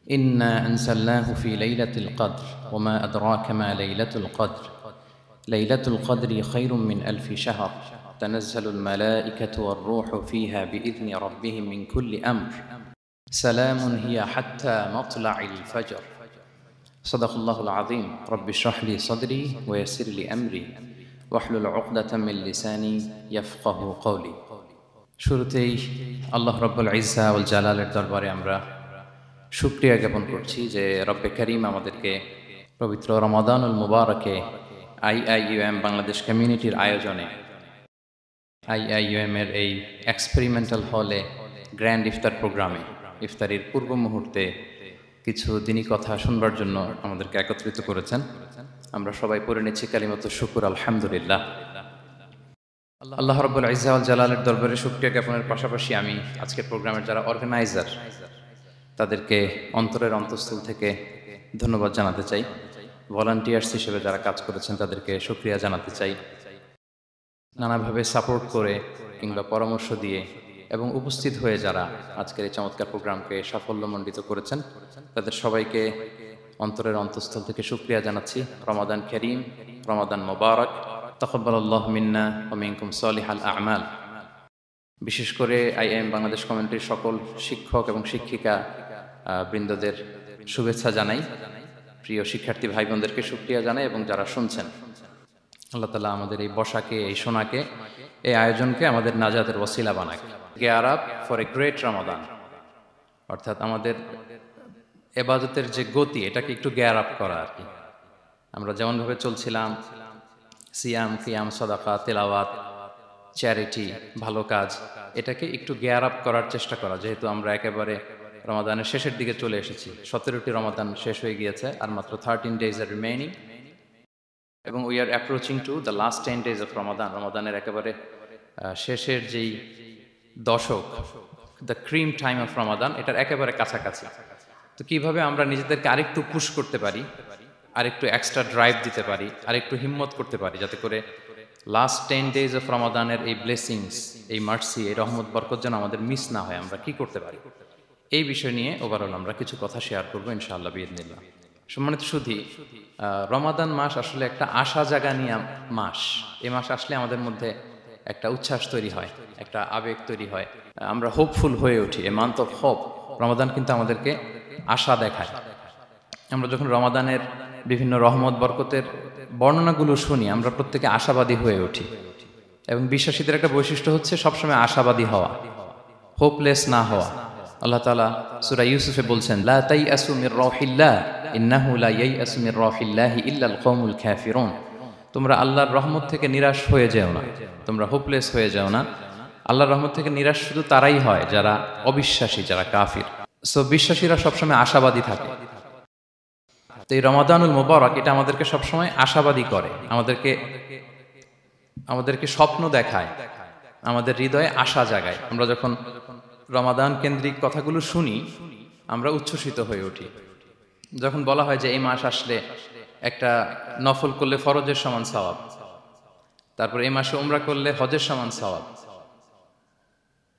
إنا أنزلناه في ليلة القدر وما أدراك ما ليلة القدر ليلة القدر خير من 1000 شهر تنزل الملائكة والروح فيها بإذن ربهم من كل أمر سلام هي حتى مطلع الفجر صدق الله العظيم رب اشرح لي صدري ويسر لي أمري واحلل عقدة من لساني يفقه قولي শুরুতেই আল্লাহ রব্বুল ইজ্জা ওয়াল জালালের দরবারে আমরা শুকরিয়া জ্ঞাপন করছি যে রব্বে করিম আমাদেরকে পবিত্র রমাদানুল মুবারকে আইআইইউএম বাংলাদেশ কমিউনিটির আয়োজনে আইআইইউএম এর এই এক্সপেরিমেন্টাল হলে গ্র্যান্ড ইফতার প্রোগ্রামে ইফতারির পূর্ব মুহূর্তে কিছু দিনী কথা শুনবার জন্য আমাদেরকে একত্রিত করেছেন। আমরা সবাই পড়ে নিচ্ছি কালিমাত শুকুর আলহামদুলিল্লাহ। আল্লাহ রাব্বুল ইজ্জা ওয়াল জালালের দরবারে শুকরিয়া জ্ঞাপনের পাশাপাশি আমি আজকের প্রোগ্রামের যারা অর্গানাইজার তাদেরকে অন্তরের অন্তঃস্থল থেকে ধন্যবাদ জানাতে চাই। ভলান্টিয়ার্স হিসেবে যারা কাজ করেছেন তাদেরকে শুকরিয়া জানাতে চাই। নানাভাবে সাপোর্ট করে কিংবা পরামর্শ দিয়ে এবং উপস্থিত হয়ে যারা আজকের এই চমৎকার প্রোগ্রামকে সাফল্যমণ্ডিত করেছেন তাদের সবাইকে অন্তরের অন্তঃস্থল থেকে শুকরিয়া জানাচ্ছি। রমাদান কারীম, রমাদান মোবারক, তাকাব্বালাল্লাহু মিন্না ওয়া মিনকুম সালিহাল আ'মাল। বিশেষ করে আইএম বাংলাদেশ কমিউনিটির সকল শিক্ষক এবং শিক্ষিকা বৃন্দদের শুভেচ্ছা জানাই, প্রিয় শিক্ষার্থী ভাই বোনদেরকে শুকরিয়া জানাই এবং যারা শুনছেন আল্লাহ তাআলা আমাদের এই বসাকে, এই শোনাকে, এই আয়োজনকে আমাদের নাজাতের ওসিলা বানাক। Gear up for a great Ramadan, অর্থাৎ আমাদের ইবাদতের যে গতি এটাকে একটু গিয়ার আপ করা আর কি। আমরা যেমনভাবে চলছিলাম সিয়াম, কিয়াম, সাদাকা, তেলাওয়াত, চ্যারিটি, ভালো কাজ, এটাকে একটু গিয়ার আপ করার চেষ্টা করা। যেহেতু আমরা একেবারে রমাদানের শেষের দিকে চলে এসেছি, 17টি রমাদান শেষ হয়ে গিয়েছে, আর মাত্র 13 days আর রিমেইনিং, এবং we are approaching to the last 10 days of Ramadan. রমাদানের একেবারে শেষের যেই দশক, the cream time of Ramadan, এটার একেবারে কাছাকাছি। তো কিভাবে আমরা নিজেদেরকে আরেকটু পুশ করতে পারি, আরেকটু এক্সট্রা ড্রাইভ দিতে পারি, আরেকটু হিম্মত করতে পারি, যাতে করে লাস্ট 10 days অফ রমাদানের এই ব্লেসিংস, এই মার্সি, এই রহমত বরকত যেন আমাদের মিস না হয়, আমরা কি করতে পারি, এই বিষয় নিয়ে ওভারঅল আমরা কিছু কথা শেয়ার করবো ইনশাআল্লাহ বিইذনিল্লাহ। সম্মানিত সুধী, রমাদান মাস আসলে একটা আশা জাগানিয়া মাস। এই মাস আসলে আমাদের মধ্যে একটা উচ্ছ্বাস তৈরি হয়, একটা আবেগ তৈরি হয়, আমরা হোপফুল হয়ে উঠি। এ মান্থ অফ হোপ, রমাদান কিন্তু আমাদেরকে আশা দেখায়। আমরা যখন রমাদানের বিভিন্ন রহমত বরকতের বর্ণনাগুলো শুনি আমরা প্রত্যেকে আশাবাদী হয়ে উঠি, এবং বিশ্বাসীদের একটা বৈশিষ্ট্য হচ্ছে সবসময় আশাবাদী হওয়া, হোপলেস না হওয়া। আল্লাহ তাআলা সূরা ইউসুফে বলছেন, লা তাইয়াসু মির রাহিল্লাহ ইন্নাহু লা ইয়াইয়াসু মির রাহিল্লাহি ইল্লাল কওমুল কাফিরুন। তোমরা আল্লাহর রহমত থেকে নিরাশ হয়ে যেও না, তোমরা হোপলেস হয়ে যেও না। আল্লাহর রহমত থেকে নিরাশ শুধু তারাই হয় যারা অবিশ্বাসী, যারা কাফির। সো বিশ্বাসীরা সবসময় আশাবাদী থাকে। তো এই রমাদানুল মুবারক এটা আমাদেরকে সবসময় আশাবাদী করে, আমাদেরকে স্বপ্ন দেখায়, আমাদের হৃদয়ে আশা জাগায়। আমরা যখন রমাদান কেন্দ্রিক কথাগুলো শুনি আমরা উচ্ছ্বসিত হয়ে উঠি। যখন বলা হয় যে এই মাস আসলে একটা নফল করলে ফরজের সমান সওয়াব, তারপর এই মাসে উমরা করলে হজের সমান সওয়াব,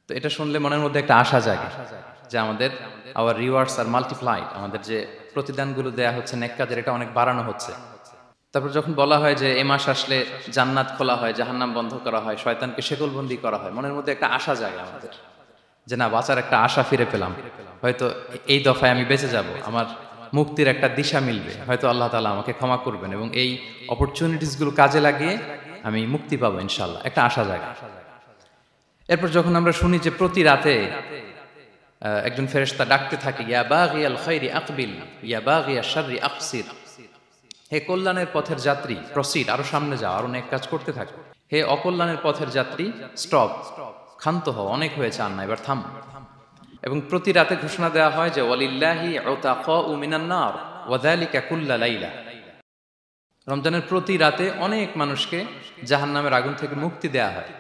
তো এটা শুনলে মনের মধ্যে একটা আশা জাগে যে আমাদের আওয়ার রিওয়ার্ডস আর মাল্টিপ্লাইড, আমাদের যে প্রতিদানগুলো দেয়া হচ্ছে নেক কাজের, এটা অনেক বাড়ানো হচ্ছে। তারপর যখন বলা হয় যে এই মাস আসলে জান্নাত খোলা হয়, জাহান্নাম বন্ধ করা হয়, শয়তানকে শেকলবন্দি করা হয়, মনের মধ্যে একটা আশা জাগে আমাদের যে না, বাঁচার একটা আশা ফিরে পেলাম, হয়তো এই দফায় আমি বেঁচে যাব, আমার মুক্তির একটা দিশা মিলবে, হয়তো আল্লাহ তাআলা আমাকে ক্ষমা করবেন এবং এই অপরচুনিটিসগুলো কাজে লাগিয়ে আমি মুক্তি পাবো ইনশাআল্লাহ, একটা আশা জাগে। এরপর যখন আমরা শুনি যে প্রতি রাতে একজন ফেরেশতা ডাকতে থাকে, ইয়া বাগিয়াল খাইরি আকবিল ইয়া বাগিয়াশ শাররি আকসির, হে কল্যাণের পথের যাত্রী প্রসিড, আরো সামনে যাও, আরো নেক কাজ করতে থাকো। হে অকল্যাণের পথের যাত্রী স্টপ, ক্ষান্ত হও, অনেক হয়েছে, আর না, এবার থাম। এবং প্রতি রাতে ঘোষণা দেওয়া হয় যে ওয়ালিল্লাহি উতাকাউ মিনান নার ওয়া যালিকা কুল্লা লাইলা। রমজানের প্রতি রাতে অনেক মানুষকে জাহান্নামের আগুন থেকে মুক্তি দেওয়া হয়।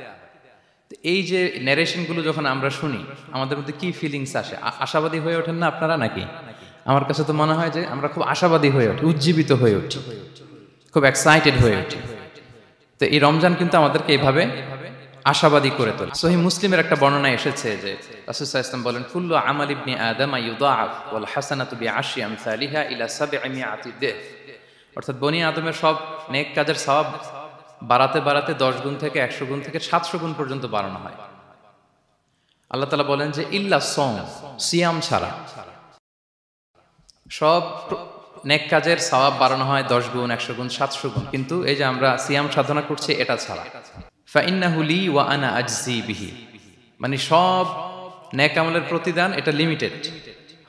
এই যে ন্যারেশনগুলো যখন আমরা শুনি আমাদের মধ্যে কি ফিলিংস আসে? আশাবাদী হয়ে ওঠেন না আপনারা নাকি? আমার কাছে তো মনে হয় যে আমরা খুব আশাবাদী হয়ে উঠি, উজ্জীবিত হয়ে উঠি, খুব এক্সাইটেড হয়ে উঠি। তো এই রমজান কিন্তু আমাদেরকে এইভাবে আশাবাদী করে তোলে। সহিহ মুসলিমের একটা বর্ণনা এসেছে যে রাসূল সাল্লাল্লাহু আলাইহি ওয়াসাল্লাম বলেন, কুল্লু আমাল ইবনি আদম ইউদাআফ ওয়াল হাসানাতু বিআশরি আমসালিহা ইলা 700 দিফ। অর্থাৎ বনি আদমের সব নেক কাজের সওয়াব বাড়াতে বাড়াতে 10 গুণ থেকে 100 গুণ থেকে 700 গুণ পর্যন্ত বাড়ানো হয়। আল্লাহ তাআলা বলেন যে ইল্লা সওম, সিয়াম ছাড়া সব নেক কাজের সওয়াব বাড়ানো হয় 10 গুণ, 100 গুণ, 700 গুণ, কিন্তু এই যে আমরা সিয়াম সাধনা করছি এটা ছাড়া। ফাইন্নাহু লি ওয়া আনা আজজি বিহি, মানে সব নেক আমলের প্রতিদান এটা লিমিটেড,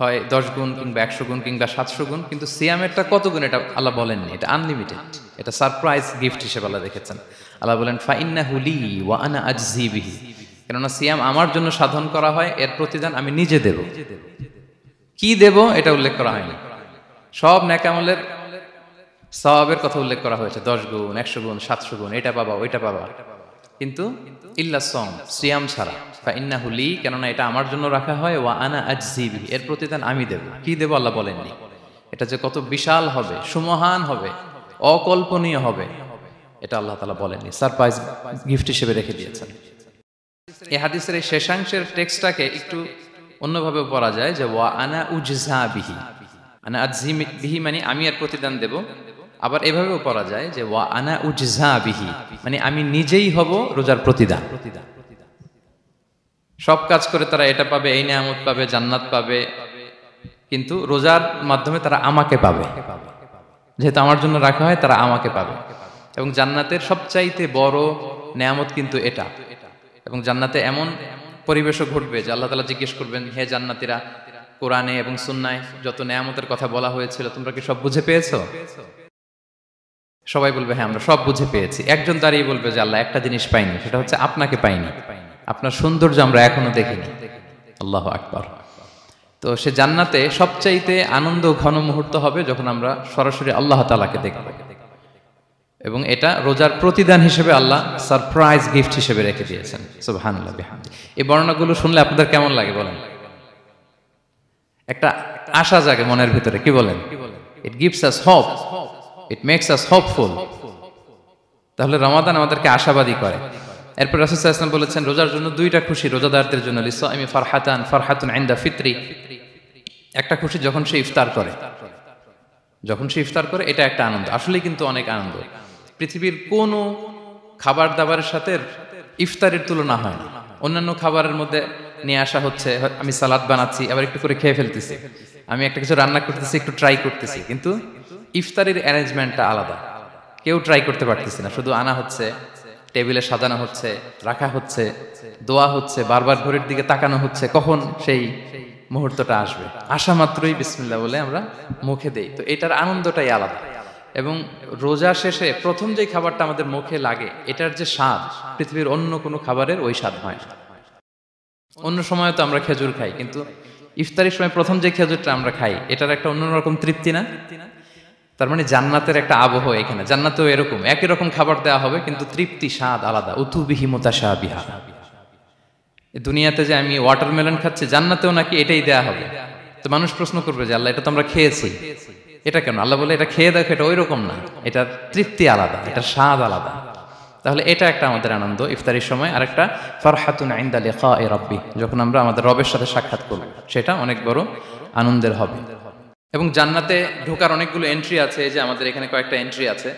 হয় 10 গুণ কিংবা 100 গুণ কিংবা 700 গুণ, কিন্তু সিয়ামেরটা কত গুণ এটা আল্লাহ বলেননি, এটা আনলিমিটেড, এটা সারপ্রাইজ গিফট হিসেবে আল্লাহ রেখেছেন। আল্লাহ বলেন ফাইন্নাহু লি ওয়া আনা আজজি বিহি, কেননা সিয়াম আমার জন্য সাধন করা হয়, এর প্রতিদান আমি নিজে দেব। কি দেব এটা উল্লেখ করা হয়নি, সব নেক আমলের সওয়াবের কথা উল্লেখ করা হয়েছে, 10 গুণ, 100 গুণ, 700 গুণ, এটা পাবা ওইটা পাবা, কিন্তু ইল্লা সওম, সিয়াম ছাড়া। ফাইন্নাহু লি, কেননা এটা আমার জন্য রাখা হয়, ওয়া আনা আজজি বিহি, এর প্রতিদান আমি দেব। কি দেব আল্লাহ বলেননি, এটা যে কত বিশাল হবে, সুমহান হবে, অকল্পনীয় হবে, এটা আল্লাহ তাআলা বলেননি, সারপ্রাইজ গিফট হিসেবে রেখে দিয়েছেন। এই হাদিসের এই শেষাংশের টেক্সটটাকে একটু অন্যভাবে পড়া যায় যে ওয়া আনা উজজা বিহি, আনা আজজি বিহি মানে আমি এর প্রতিদান দেব। আবার এভাবেও পড়া যায় যে ওয়া আনা উজজা বিহি, মানে আমি নিজেই হব রোজার প্রতিদান। সব কাজ করে তারা এটা পাবে, এই নিয়ামত পাবে, জান্নাত পাবে, কিন্তু রোজার মাধ্যমে তারা আমাকে পাবে, যেহেতু আমার জন্য রাখা হয় তারা আমাকে পাবে। এবং জান্নাতের সবচাইতে বড় নিয়ামত কিন্তু এটা। এবং জান্নাতে এমন পরিবেশও ঘটবে যে আল্লাহ তাআলা জিজ্ঞেস করবেন, হে জান্নাতীরা, কোরআনে এবং সুন্নায় যত নিয়ামতের কথা বলা হয়েছিল তোমরা কি সব বুঝে পেয়েছো? সবাই বলবে হ্যাঁ আমরা সব বুঝে পেয়েছি। একজন দাঁড়িয়ে বলবে যে আল্লাহ একটা জিনিস পাইনি, সেটা হচ্ছে আপনাকে পাইনি, আপনার সৌন্দর্য আমরা এখনো দেখিনি। আল্লাহু আকবার। তো সে জান্নাতে সবচাইতে আনন্দ ঘন মুহূর্ত হবে যখন আমরা সরাসরি আল্লাহ তাআলাকে দেখব, এবং এটা রোজার প্রতিদান হিসেবে আল্লাহ সারপ্রাইজ গিফট হিসেবে রেখে দিয়েছেন। সুবহানাল্লাহ বিহামদি। এই বর্ণনাগুলো শুনলে আপনাদের কেমন লাগে বলেন? একটা আশা জাগে মনের ভিতরে, কি বলেন? It gives us hope, it makes us hopeful. তাহলে রমাদান আমাদেরকে আশাবাদী করে। এরপর রাসূল সাল্লাল্লাহু আলাইহি ওয়াসাল্লাম বলেছেন রোজার জন্য দুইটা খুশি রোজাদারদের জন্য, লিসাইমি ফারহাতান, ফারহাতুন ইনদা ফিতরি। একটা খুশি যখন সে ইফতার করে, যখন সে ইফতার করে এটা একটা আনন্দ, আসলে কিন্তু অনেক আনন্দ। পৃথিবীর কোনো খাবার দাবারের সাথে ইফতারের তুলনা হয় না। অন্যান্য খাবারের মধ্যে নিয়ে আসা হচ্ছে, আমি সালাদ বানাচ্ছি আবার একটু করে খেয়ে ফেলতেছি, আমি একটা কিছু রান্না করতেছি একটু ট্রাই করতেছি, কিন্তু ইফতারের অ্যারেঞ্জমেন্টটা আলাদা, কেউ ট্রাই করতে পারতেছি না, শুধু আনা হচ্ছে, টেবিলে সাজানো হচ্ছে, রাখা হচ্ছে, দোয়া হচ্ছে, বারবার ঘড়ির দিকে তাকানো হচ্ছে কখন সেই মুহূর্তটা আসবে। আসা মাত্রই বিসমিল্লাহ বলে আমরা মুখে দেই, তো এটার আনন্দটাই আলাদা। এবং রোজা শেষে প্রথম যে খাবারটা আমাদের মুখে লাগে, এটার যে স্বাদ পৃথিবীর অন্য কোনো খাবারের ওই স্বাদ হয় না। অন্য সময় তো আমরা খেজুর খাই, কিন্তু ইফতারের সময় প্রথম যে খেজুরটা আমরা খাই এটার একটা অন্যরকম তৃপ্তি না? তার মানে জান্নাতের একটা আবহ এখানে, জান্নাতেও এরকম একই রকম খাবার দেওয়া হবে কিন্তু তৃপ্তি স্বাদ আলাদা। উতুবিহি মুতাশাবিহা। দুনিয়াতে যে আমি ওয়াটারমেলন খাচ্ছি, জান্নাতেও নাকি এটাই দেয়া হবে। তো মানুষ প্রশ্ন করবে যে আল্লাহ এটা তো আমরা খেয়েছি, এটা কেন? আল্লাহ বলে এটা খেয়ে দেখো, এটা ওই রকম না, এটার তৃপ্তি আলাদা, এটার স্বাদ আলাদা। তাহলে এটা একটা আমাদের আনন্দ ইফতারির সময়। আর একটা ফারহাতুন ইনদা লিকাই রাব্বি, যখন আমরা আমাদের রবের সাথে সাক্ষাৎ করব, সেটা অনেক বড় আনন্দের হবে। এবং জান্নাতে ঢোকার অনেকগুলো এন্ট্রি আছে, এই যে আমাদের এখানে কয়েকটা এন্ট্রি আছে।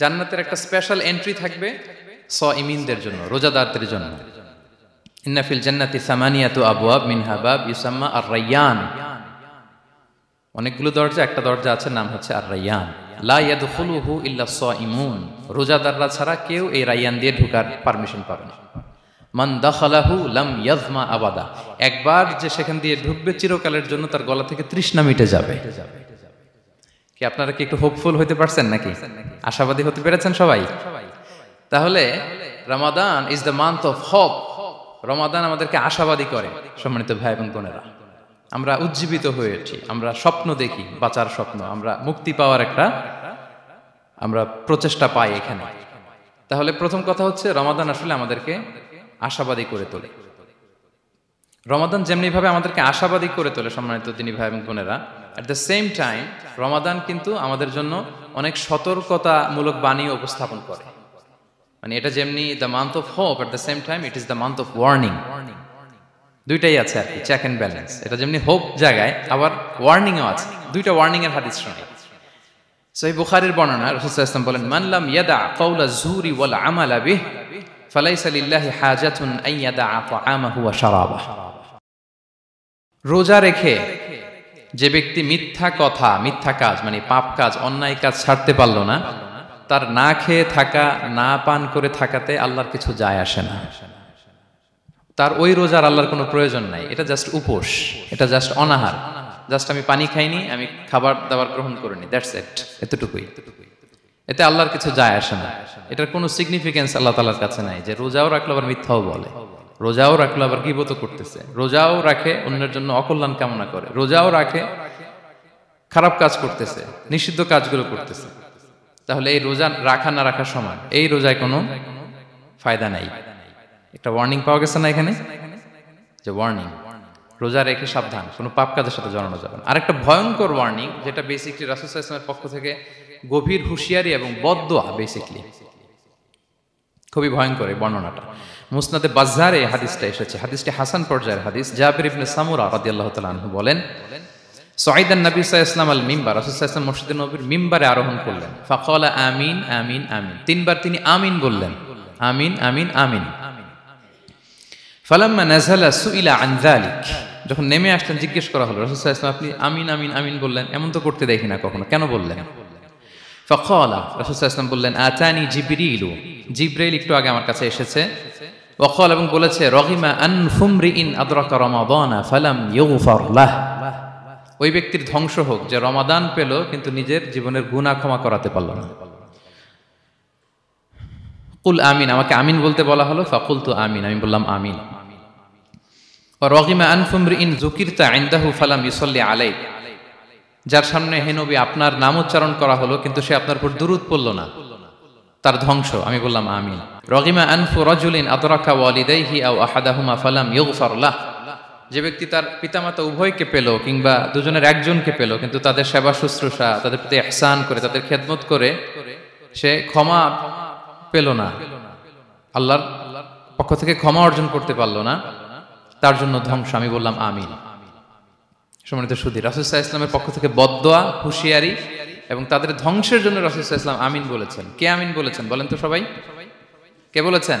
জান্নাতের একটা স্পেশাল এন্ট্রি থাকবে সাইমিনদের জন্য, রোজাদারদের জন্য। ইন্না ফিল জান্নাতি সামানিয়াতু আবওয়াব মিনহা বাব ইউসাম্মা আর-রায়্যান। অনেকগুলো দরজা, একটা দরজা আছে নাম হচ্ছে আর-রায়্যান। লা ইয়াদখুলুহু ইল্লা সাইমুন। রোজাদাররা ছাড়া কেউ এই রায়্যান দিয়ে ঢোকার পারমিশন পাবে না। মান দাখালাহু লাম ইয়াযমা আবাদা। একবার যে সেখান দিয়ে ঢুকবে চিরকালের জন্য তার গলা থেকে তৃষ্ণা মিটে যাবে। কি আপনারা কি একটু হোপফুল হতে পারছেন নাকি? আশাবাদী হতে পেরেছেন সবাই? তাহলে Ramadan is the month of hope. Ramadan আমাদেরকে আশাবাদী করে। সম্মানিত ভাই এবং বোনেরা, আমরা উজ্জীবিত হয়ে উঠি, আমরা স্বপ্ন দেখি, বাঁচার স্বপ্ন, আমরা মুক্তি পাওয়ার একটা আমরা প্রচেষ্টা পাই এখানে। তাহলে প্রথম কথা হচ্ছে রমাদান আসলে আমাদেরকে আশাবাদী করে তোলে। রমাদান যেমনি ভাবে আমাদেরকে আশাবাদী করে তোলে সম্মানিত দিনী ভাই এবং বোনেরা, এট দ্য সেম টাইম রমাদান কিন্তু আমাদের জন্য অনেক সতর্কতামূলক বাণী উপস্থাপন করে। মানে এটা যেমনি the month of hope, at the same time it is the month of warning. দুইটাই আছে আর কি, চেক অ্যান্ড ব্যালেন্স। এটা যেমনি হোপ জায়গায়, আবার ওয়ার্নিংও আছে। দুইটা ওয়ার্নিং এর হাদিস শুনি। সহিহ বুখারীর বর্ণনা, রাসূল সাল্লাল্লাহু আলাইহি ওয়াসাল্লাম বলেন, মান লাম ইয়াদা কাওলা যুরি ওয়াল আমালা বিহি ফালাইসা লিল্লাহি হাজাতুন আন ইয়াদা তাআমাহু ওয়া শারাবাহু। রোজা রেখে যে ব্যক্তি মিথ্যা কথা, মিথ্যা কাজ মানে পাপ কাজ, অন্যায় কাজ ছাড়তে পারল না, তার না খেয়ে থাকা, না পান করে থাকাতে আল্লাহর কিছু যায় আসে না। তার ওই রোজার আল্লাহর কোনো প্রয়োজন নাই। এটা জাস্ট উপোস, এটা জাস্ট অনাহার, জাস্ট আমি পানি খাইনি, আমি খাবার দাবার গ্রহণ করিনি, দ্যাটস ইট, এতটুকুই। এতে আল্লাহর কিছু যায় আসে না। এটার কোনো সিগনিফিকেন্স আল্লাহ তাআলার কাছে নাই যে রোজাও রাখলো আবার মিথ্যাও বলে, রোজাও রাখলো আবার গীবত করতেছে, রোজাও রাখে অন্যের জন্য অকল্যাণ কামনা করে, রোজাও রাখে খারাপ কাজ করতেছে, নিষিদ্ধ কাজগুলো করতেছে। তাহলে এই রোজা রাখা না রাখার সমান, এই রোজায় কোনো ফায়দা নাই। একটা ওয়ার্নিং পাওয়া গেছে না এখানে, যে ওয়ার্নিং, রোজা রেখে সাবধান, কোনো পাপ কাজের সাথে জড়ানো যাবে না। আরেকটা ভয়ঙ্কর ওয়ার্নিং, যেটা বেসিকলি রাসূল সাল্লাল্লাহু আলাইহি ওয়াসাল্লামের পক্ষ থেকে গভীর হুঁশিয়ারি এবং বদদোয়া, বেসিকলি খুবই ভয়ঙ্কর এই বর্ণনাটা। মুসনাদে বাজ্জারে হাদিসটা এসেছে, হাদিসটি হাসান পর্যায়ের হাদিস। জাবির ইবনে সামুরা রাদিয়াল্লাহু তাআলা আনহু বলেন, সাইদান নবী সাল্লাল্লাহু আলাইহি ওয়াসাল্লাম আল মিম্বার, রাসূল সাল্লাল্লাহু আলাইহি ওয়াসাল্লাম মসজিদে নববীর মিম্বারে আরোহণ করলেন। ফাকালা আমিন আমিন আমিন, তিনবার তিনি আমিন বললেন, আমিন আমিন আমিন। ফালাম্মা নাযালা সুইলা আন যালিক, যখন নেমে আসলেন জিজ্ঞেস করা হলো, রাসূল সাল্লাল্লাহু আলাইহি ওয়াসাল্লাম আপনি আমিন আমিন আমিন বললেন, এমন তো করতে দেখি না কখনো, কেন বললেন? ফাকালা, রাসূল সাল্লাল্লাহু আলাইহি ওয়াসাল্লাম বললেন, আতানি জিবরিলু, জিবরাইল একটু আগে আমার কাছে এসেছে। ওয়াকাল, এবং বলেছে, রহিমা আনফুমরিইন আদরাকা রমাদানা ফালাম ইউগফার লাহ, ওই ব্যক্তির ধ্বংস হোক যে রমাদান পেল কিন্তু নিজের জীবনের গুনাহ ক্ষমা করাতে পারল না। কুল আমিন, আমাকে আমিন বলতে বলা হলো। ফাকুলতু আমিন, আমি বললাম আমিন। ওয়া রহিমা আনফুমরিইন যুকিরতা ইনদাহু ফালাম ইউসাল্লি আলাইক, যার সামনে হে নবী আপনার নাম উচ্চারণ করা হলো কিন্তু সে আপনার উপর দুরূদ পড়ল না, তার ধ্বংস, আমি বললাম আমিন। রহিমা আনফু রাজুলিন আদরাকা ওয়ালিদাইহি আও আহাদাহুমা ফালাম ইউগফার লাহ, যে ব্যক্তি তার পিতামাতা উভয়কে পেল কিংবা দুজনের একজনকে পেল কিন্তু তাদের সেবা শুশ্রূষা, তাদের প্রতি ইহসান করে, তাদের খেদমত করে সে ক্ষমা পেল না, আল্লাহর পক্ষ থেকে ক্ষমা অর্জন করতে পারল না, তার জন্য ধ্বংস, আমি বললাম আমিন। সম্মানিত সুধী, রাসূল সাল্লাল্লাহু আলাইহি ওয়াসাল্লামের পক্ষ থেকে বদদোয়া, হুঁশিয়ারি এবং তাদের ধ্বংসের জন্য রাসূল সাল্লাল্লাহু আলাইহি ওয়াসাল্লাম আমিন বলেছেন। কে আমিন বলেছেন বলেন তো সবাই? কে বলেছেন?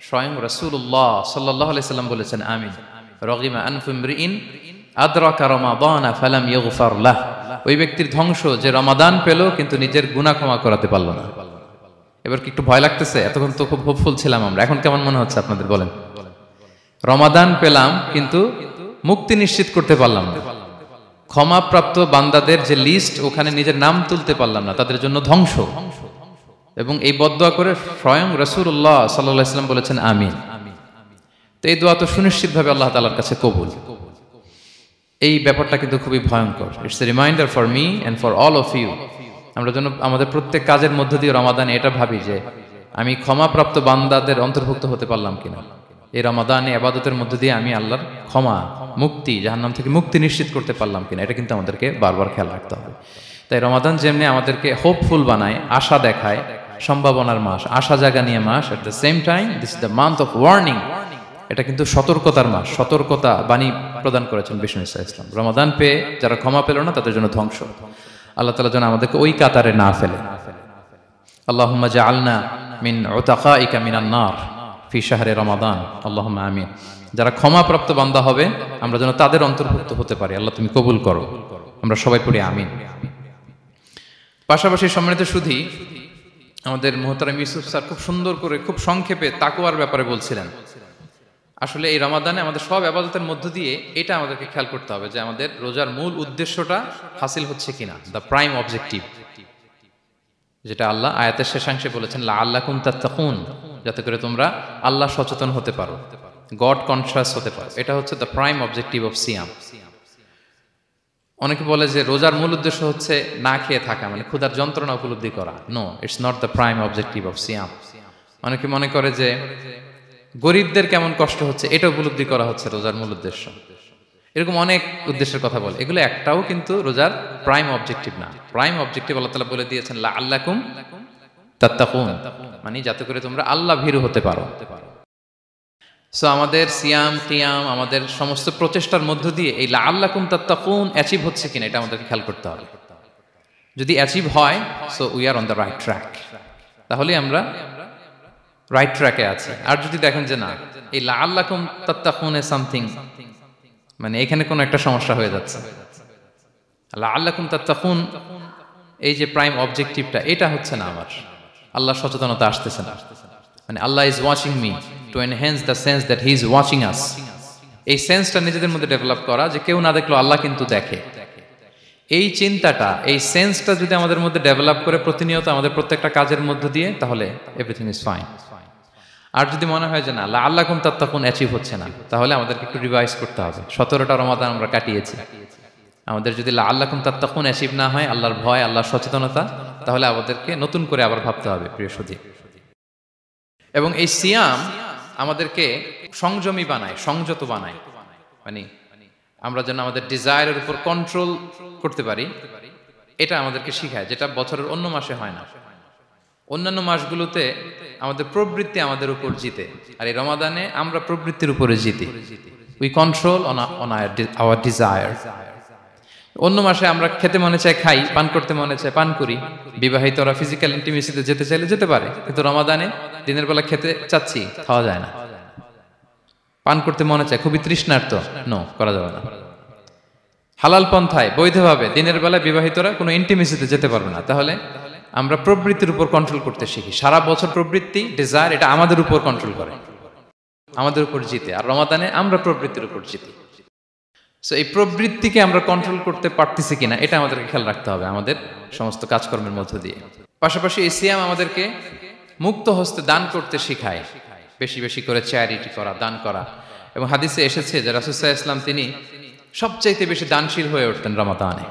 স্বয়ং রাসূলুল্লাহ সাল্লাল্লাহু আলাইহি ওয়াসাল্লাম বলেছেন আমিন। রগিমা আনফুমরিইন আদরাকা রমাদানা ফালাম ইউগফার লাহ, ওই ব্যক্তির ধ্বংস যে রমাদান পেল কিন্তু নিজের গুনাহ ক্ষমা করাতে পারল না। এবার কি একটু ভয় লাগতেছে? এতক্ষণ তো খুব হোপফুল ছিলাম আমরা, এখন কেমন মনে হচ্ছে আপনাদের বলেন? রমাদান পেলাম কিন্তু মুক্তি নিশ্চিত করতে পারলাম না, ক্ষমাপ্রাপ্ত বান্দাদের যে লিস্ট ওখানে নিজের নাম তুলতে পারলাম না, তাদের জন্য ধ্বংস। এবং এই বদদোয়া করে স্বয়ং রাসূলুল্লাহ সাল্লাল্লাহু আলাইহি ওয়াসাল্লাম বলেছেন আমিন। তো এই দোয়া তো সুনিশ্চিতভাবে আল্লাহ তাআলার কাছে কবুল। এই ব্যাপারটা কিন্তু খুবই ভয়ঙ্কর। It's a reminder for me and for all of you. আমরা যেন আমাদের প্রত্যেক কাজের মধ্য দিয়ে রমাদানে এটা ভাবি যে আমি ক্ষমাপ্রাপ্ত বান্দাদের অন্তর্ভুক্ত হতে পারলাম কিনা, এই রমাদানে ইবাদতের মধ্য দিয়ে আমি আল্লাহর ক্ষমা, মুক্তি, জাহান্নাম থেকে মুক্তি নিশ্চিত করতে পারলাম কিনা, এটা কিন্তু আমাদেরকে বারবার খেয়াল রাখতে হবে। তাই রমাদান যেমনি আমাদেরকে হোপফুল বানায়, আশা দেখায়, সম্ভাবনার মাস, আশা জাগা নিয়ে মাস, at the same time this is the month of warning. এটা কিন্তু সতর্কতার মাস, সতর্কতা বাণী প্রদান করেছেন বিষ্ণু ইসা ইসলাম। রমাদান পেয়ে যারা ক্ষমা পেল না তাদের জন্য ধ্বংস। আল্লাহ তাআলা যেন আমাদেরকে ওই কাতারে না ফেলে। আল্লাহুম্মা জাআলনা মিন উতাকাইকা মিনান নার ফি শাহরি রমাদান, আল্লাহুম্মা আমিন। যারা ক্ষমাপ্রাপ্ত বান্দা হবে আমরা যেন তাদের অন্তর্ভুক্ত হতে পারি, আল্লাহ তুমি কবুল করো। আমরা সবাই পড়ি আমিন। পাশাপাশি সম্মানিত সুধী, আমাদের মুহতারাম ইউসুফ স্যার খুব সুন্দর করে, খুব সংক্ষেপে তাকওয়ার ব্যাপারে বলছিলেন। আসলে এই রমাদানে আমাদের সব ইবাদতের মধ্য দিয়ে এটা আমাদেরকে খেয়াল করতে হবে যে আমাদের রোজার মূল উদ্দেশ্যটা হাসিল হচ্ছে কিনা, দ্য প্রাইম অবজেক্টিভ, যেটা আল্লাহ আয়াতের শেষাংশে বলেছেন লাআল্লাকুম তাত্তাকুন, যাতে করে তোমরা আল্লাহ সচেতন হতে পারো, গড কনশাস হতে পারো। এটা হচ্ছে দ্য প্রাইম অবজেক্টিভ অফ সিয়াম। অনেকে বলে যে রোজার মূল উদ্দেশ্য হচ্ছে না খেয়ে থাকা, মানে ক্ষুধার যন্ত্রণা উপলব্ধি করা। No, it's not the prime objective of সিয়াম। অনেকে মনে করে যে গরিবদের কেমন কষ্ট হচ্ছে এটা উপলব্ধি করা হচ্ছে রোজার মূল উদ্দেশ্য। এরকম অনেক উদ্দেশ্যের কথা বলে, এগুলো একটাও কিন্তু রোজার প্রাইম অবজেক্টিভ না। প্রাইম অবজেক্টিভ আল্লাহ তাআলা বলে দিয়েছেন লাআল্লাকুম তাত্তাকুন মানে যাতে করে তোমরা আল্লাহ ভীরু হতে পারো। সো আমাদের সিয়াম কিয়াম আমাদের সমস্ত প্রচেষ্টার মধ্য দিয়ে এই লাআল্লাকুম তাত্তাকুন অ্যাচিভ হচ্ছে কিনা এটা আমাদেরকে খেয়াল করতে হবে। যদি অ্যাচিভ হয়, so we are on the right track, তাহলে আমরা রাইট ট্র্যাকে আছি। আর যদি দেখেন যে না, এই লাআল্লাকুম তাত্তাকুন এ সামথিং, মানে এখানে কোনো একটা সমস্যা হয়ে যাচ্ছে, লাআল্লাকুম তাত্তাকুন এই যে প্রাইম অবজেক্টিভটা, এটা হচ্ছে না আমার, আল্লাহ সচেতনতা আসতেছে না, মানে Allah is watching me to enhance the sense that he is watching us. এই সেন্সটা নিজেদের মধ্যে ডেভেলপ করা যে কেউ না দেখলো আল্লাহ কিন্তু দেখে, এই চিন্তাটা, এই সেন্সটা যদি আমাদের মধ্যে ডেভেলপ করে প্রতিনিয়ত আমাদের প্রত্যেকটা কাজের মধ্য দিয়ে, তাহলে এভরিথিং ইজ ফাইন। আর যদি মনে হয় যে না লাআল্লাকুম তাত্তাকুন অ্যাচিভ হচ্ছে না, তাহলে আমাদেরকে একটু রিভাইজ করতে হবে। 17টা রমাদান আমরা কাটিয়েছি, আমাদের যদি লাআল্লাকুম তাত্তাকুন অ্যাচিভ না হয়, আল্লাহর ভয়, আল্লাহর সচেতনতা, তাহলে আমাদেরকে নতুন করে আবার ভাবতে হবে প্রিয় সুধী। এবং এই সিয়াম আমাদেরকে সংযমী বানায়, সংযত বানায়, মানে আমরা যেন আমাদের ডিজায়ারের উপর কন্ট্রোল করতে পারি, এটা আমাদেরকে শিখায়, যেটা বছরের অন্য মাসে হয় না। অন্যান্য মাসগুলোতে আমাদের প্রবৃত্তি আমাদের উপর জিতে, আর এই রমাদানে আমরা প্রবৃত্তির উপরে জিতি। We control on our desire. অন্য মাসে আমরা খেতে মনে চায় খাই, পান করতে মনে চায় পান করি, বিবাহিতরা ফিজিক্যাল ইন্টিমেসিতে যেতে চাইলে যেতে পারে, কিন্তু রমাদানে দিনের বেলা খেতে চাচ্ছি, খাওয়া যায় না। পান করতে মনে চায়, খুবই তৃষ্ণার্ত, নো, করা যাবে না। হালাল পন্থায় বৈধভাবে দিনের বেলা বিবাহিতরা কোনো ইন্টিমেসিতে যেতে পারবে না। তাহলে আমরা প্রবৃত্তির উপর কন্ট্রোল করতে শিখি। সারা বছর প্রবৃত্তি, ডিজায়ার, এটা আমাদের উপর কন্ট্রোল করে, আমাদের উপর জিতে, আর রমাদানে আমরা প্রবৃত্তির উপর জিতি। সো এই প্রবৃত্তিকে আমরা কন্ট্রোল করতে পারতেছি কিনা, এটা আমাদেরকে খেয়াল রাখতে হবে আমাদের সমস্ত কাজকর্মের মধ্য দিয়ে। পাশাপাশি এই সিয়াম আমাদেরকে মুক্ত হস্তে দান করতে শিখায়, বেশি বেশি করে চ্যারিটি করা, দান করা। এবং হাদিসে এসেছে যে রাসূল সাল্লাল্লাহু আলাইহি ওয়াসাল্লাম তিনি সবচাইতে বেশি দানশীল হয়ে উঠতেন রমাদানে।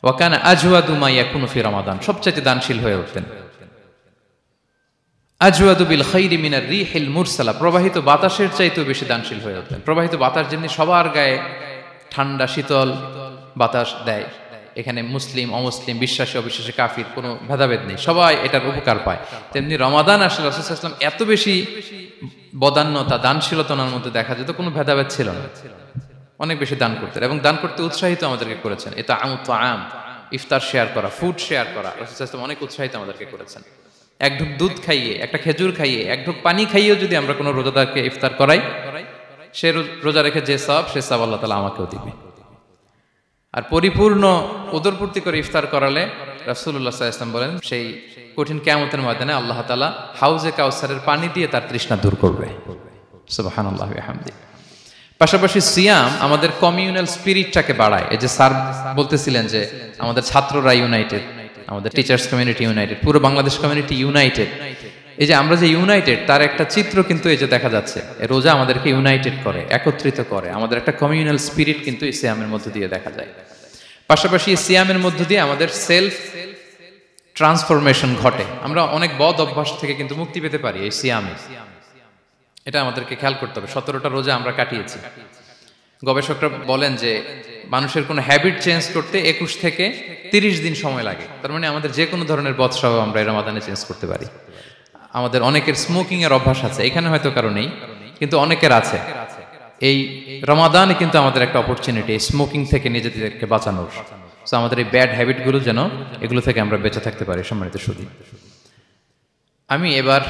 ওয়া কানা আজওয়াদু মা ইয়াকুনু ফি রমাদান, সবচাইতে দানশীল হয়ে উঠতেন। আজওয়াদু বিল খাইরি মিনার রিহিল মুরসালা, প্রবাহিত বাতাসের চাইতেও বেশি দানশীল হয়ে উঠতেন। প্রবাহিত বাতাস যেমনি সবার গায়ে ঠান্ডা শীতল বাতাস দেয়, এখানে মুসলিম অমুসলিম, বিশ্বাসী অবিশ্বাসী, কাফির কোনো ভেদাভেদ নেই, সবাই এটার উপকার পায়। তেমনি রমাদান আসলে রাসূল সাল্লাল্লাহু আলাইহি ওয়াসাল্লাম এত বেশি বদান্যতা, দানশীলতার মধ্যে দেখা যেত, কোনো ভেদাভেদ ছিল না, অনেক বেশি দান করতেন এবং দান করতে উৎসাহিত আমাদেরকে করেছেন। এটা আম, ইফতার শেয়ার করা, ফুড শেয়ার করা, রাসূল সাল্লাল্লাহু আলাইহি ওয়াসাল্লাম অনেক উৎসাহিত আমাদেরকে করেছেন। এক ঢুক দুধ খাইয়ে, একটা খেজুর খাইয়ে, এক ঢুক পানি খাইয়েও যদি আমরা কোনো রোজাদারকে ইফতার করাই, সে রোজা রেখে যে সওয়াব, সে সওয়াব আল্লাহ তাআলা আমাকেও দিবে। আর পরিপূর্ণ উদরপূর্তি করে ইফতার করালে রাসূলুল্লাহ সাল্লাল্লাহু আলাইহি ওয়াসাল্লাম বলেন, সেই কঠিন কিয়ামতের ময়দানে আল্লাহ তাআলা হাউজে কাউসারের পানি দিয়ে তার তৃষ্ণা দূর করবে। সুবহানাল্লাহি ওয়া বিহামদিহি। পাশাপাশি সিয়াম আমাদের কমিউনাল স্পিরিটটাকে বাড়ায়। এই যে স্যার বলতেছিলেন যে আমাদের ছাত্ররা ইউনাইটেড, আমাদের টিচার্স কমিউনিটি ইউনাইটেড, পুরো বাংলাদেশ কমিউনিটি ইউনাইটেড। এই যে আমরা যে ইউনাইটেড, তার একটা চিত্র কিন্তু এই যে দেখা যাচ্ছে, রোজা আমাদেরকে ইউনাইটেড করে, একত্রিত করে, আমাদের একটা কমিউনাল স্পিরিট কিন্তু এই সিয়ামের মধ্য দিয়ে দেখা যায়। পাশাপাশি এই সিয়ামের মধ্য দিয়ে আমাদের সেলফ ট্রান্সফরমেশন ঘটে, আমরা অনেক বদ অভ্যাস থেকে কিন্তু মুক্তি পেতে পারি এই সিয়ামে। এটা আমাদেরকে খেয়াল করতে হবে। 17টা রোজা আমরা কাটিয়েছি। গবেষকরা বলেন যে মানুষের কোনো হ্যাবিট চেঞ্জ করতে 21 থেকে 30 দিন সময় লাগে। তার মানে আমাদের যে কোনো ধরনের বদ স্বভাব আমরা এই রমাদানে চেঞ্জ করতে পারি। আমাদের অনেকের স্মোকিং এর অভ্যাস আছে, এখানে হয়তো কারো নেই, কিন্তু অনেকের আছে। এই রমাদানে কিন্তু আমাদের একটা অপরচুনিটি এই স্মোকিং থেকে নিজেদেরকে বাঁচানোর। সো আমাদের এই ব্যাড হ্যাবিটগুলো যেন এগুলো থেকে আমরা বেঁচে থাকতে পারি। সম্মানিত সুধী, আমি এবার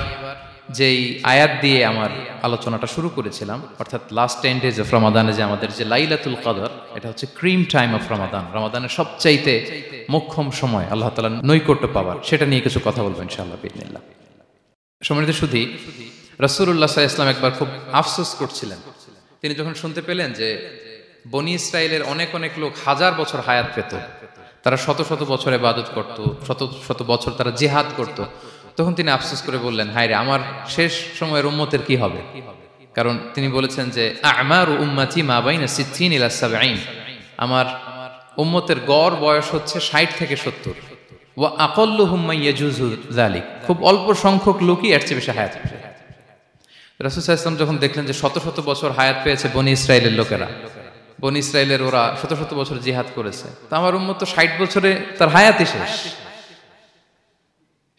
যেই আয়াত দিয়ে আমার আলোচনাটা শুরু করেছিলাম, অর্থাৎ লাস্ট 10 days অফ রমাদানে যে আমাদের যে লাইলাতুল কদর, এটা হচ্ছে ক্রিম টাইম অফ রমাদান, রমাদানের সবচাইতে মোক্ষম সময় আল্লাহ তাআলা নৈকট্য পাওয়ার, সেটা নিয়ে কিছু কথা বলবো ইনশাআল্লাহ বিইذنিল্লাহ। সম্মানিত সুধী, রাসূলুল্লাহ সাল্লাল্লাহু আলাইহি ওয়াসাল্লাম একবার খুব আফসোস করছিলেন। তিনি যখন শুনতে পেলেন যে বনি ইসরাইলের অনেক অনেক লোক হাজার বছর হায়াত পেত, তারা শত শত বছর ইবাদত করত, শত শত বছর তারা জিহাদ করত, তখন তিনি আফসোস করে বললেন, হায় রে, আমার শেষ সময়ের উম্মতের কি হবে? কারণ তিনি বলেছেন যে আমারু উম্মতি মা বাইনা 60 ইলা 70, আমার উম্মতের গড় বয়স হচ্ছে 60 থেকে 70। ওয়া আকাল্লুহুম মান ইয়াজুজু যালিক, খুব অল্প সংখ্যক লোকই এর চেয়ে বেশি হায়াত পাবে। রাসূল সাল্লাল্লাহু আলাইহি ওয়াসাল্লাম যখন দেখলেন যে শত শত বছর হায়াত পেয়েছে বনি ইসরাইলের লোকেরা, বনি ইসরাইলের ওরা শত শত বছর জিহাদ করেছে, তো আমার উম্মত তো 60 বছরে তার হায়াতই শেষ।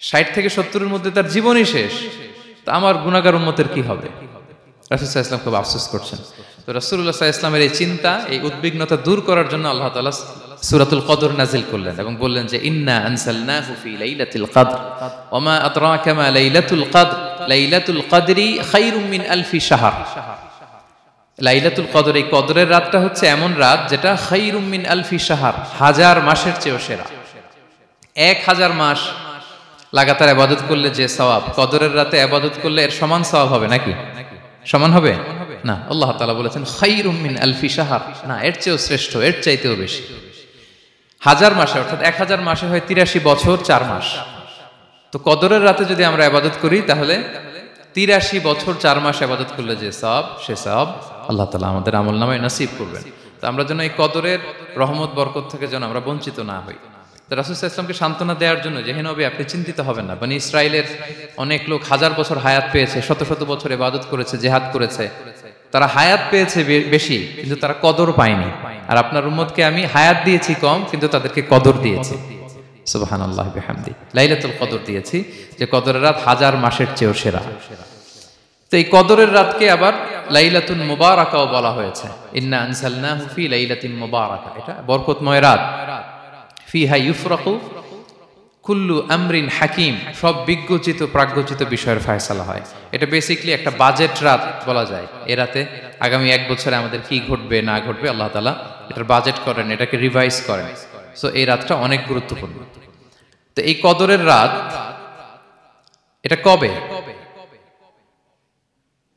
60 থেকে 70-এর মধ্যে তার জীবনই শেষ, তো আমার গুনাহগার উম্মতের কি হবে? রাসূল সাল্লাল্লাহু আলাইহি ওয়াসাল্লাম খুব আফসোস করছেন। তো রাসূলুল্লাহ সাল্লাল্লাহু আলাইহি ওয়াসাল্লামের এই চিন্তা, এই উদ্বিগ্নতা দূর করার জন্য আল্লাহ তাআলা সূরাতুল কদর নাযিল করলেন এবং বললেন যে ইন্না আনসালনাহু ফি লাইলাতিল কদর ওয়া মা আদরাকা মা লাইলাতুল কদর লাইলাতুল কদরি খায়রুম মিন আলফি শাহর। লাইলাতুল কদর, এই কদরের রাতটা হচ্ছে এমন রাত যেটা খায়রুম মিন আলফি শাহর, 1000 মাসের চেয়েও সেরা। 1000 মাস লাগাতার ইবাদত করলে যে সওয়াব, কদরের রাতে ইবাদত করলে এর সমান সওয়াব হবে নাকি? সমান হবে না। আল্লাহ তাআলা বলেছেন খায়রুম মিন আলফি শাহর, না, এর চেয়েও শ্রেষ্ঠ, এর চাইতেও বেশি। 1000 মাসে, অর্থাৎ 1000 মাসে হয় 83 বছর 4 মাস। তো কদরের রাতে যদি আমরা ইবাদত করি তাহলে 83 বছর 4 মাস ইবাদত করলে যে সওয়াব, সে সওয়াব আল্লাহ তাআলা আমাদের আমলনামায় নসিব করবেন। তো আমরা যেন এই কদরের রহমত বরকত থেকে যেন আমরা বঞ্চিত না হই। তো রাসূল সাল্লাল্লাহু আলাইহি ওয়াসাল্লামকে সান্ত্বনা দেওয়ার জন্য যে হে নবী, আপনি চিন্তিত হবেন না, বনি ইসরাইলের অনেক লোক 1000 বছর হায়াত পেয়েছে, শত শত বছর ইবাদত করেছে, জিহাদ করেছে, তারা হায়াত পেয়েছে বেশি কিন্তু তারা কদর পায়নি। আর আপনার উম্মতকে আমি হায়াত দিয়েছি কম কিন্তু তাদেরকে কদর দিয়েছি। সুবহানাল্লাহি বিহামদি, লাইলাতুল কদর দিয়েছি, যে কদরের রাত 1000 মাসের চেয়েও সেরা। তো এই কদরের রাতকে আবার লাইলাতুল মুবারাকাও বলা হয়েছে। ইন্না আনসালনাহু ফি লাইলাতিন মুবারাকা, এটা বরকতময় রাত। ফিহা ইউফরাকু কুল্লু আমরিন হাকিম, সব বিজ্ঞচিত প্রাজ্ঞচিত বিষয়ের ফয়সালা হয়। এটা বেসিক্যালি একটা বাজেট রাত বলা যায়। এ রাতে আগামী 1 বছরে আমাদের কি ঘটবে না ঘটবে আল্লাহ তাআলা এটার বাজেট করেন, এটাকে রিভাইজ করেন। সো এই রাতটা অনেক গুরুত্বপূর্ণ। তো এই কদরের রাত, এটা কবে?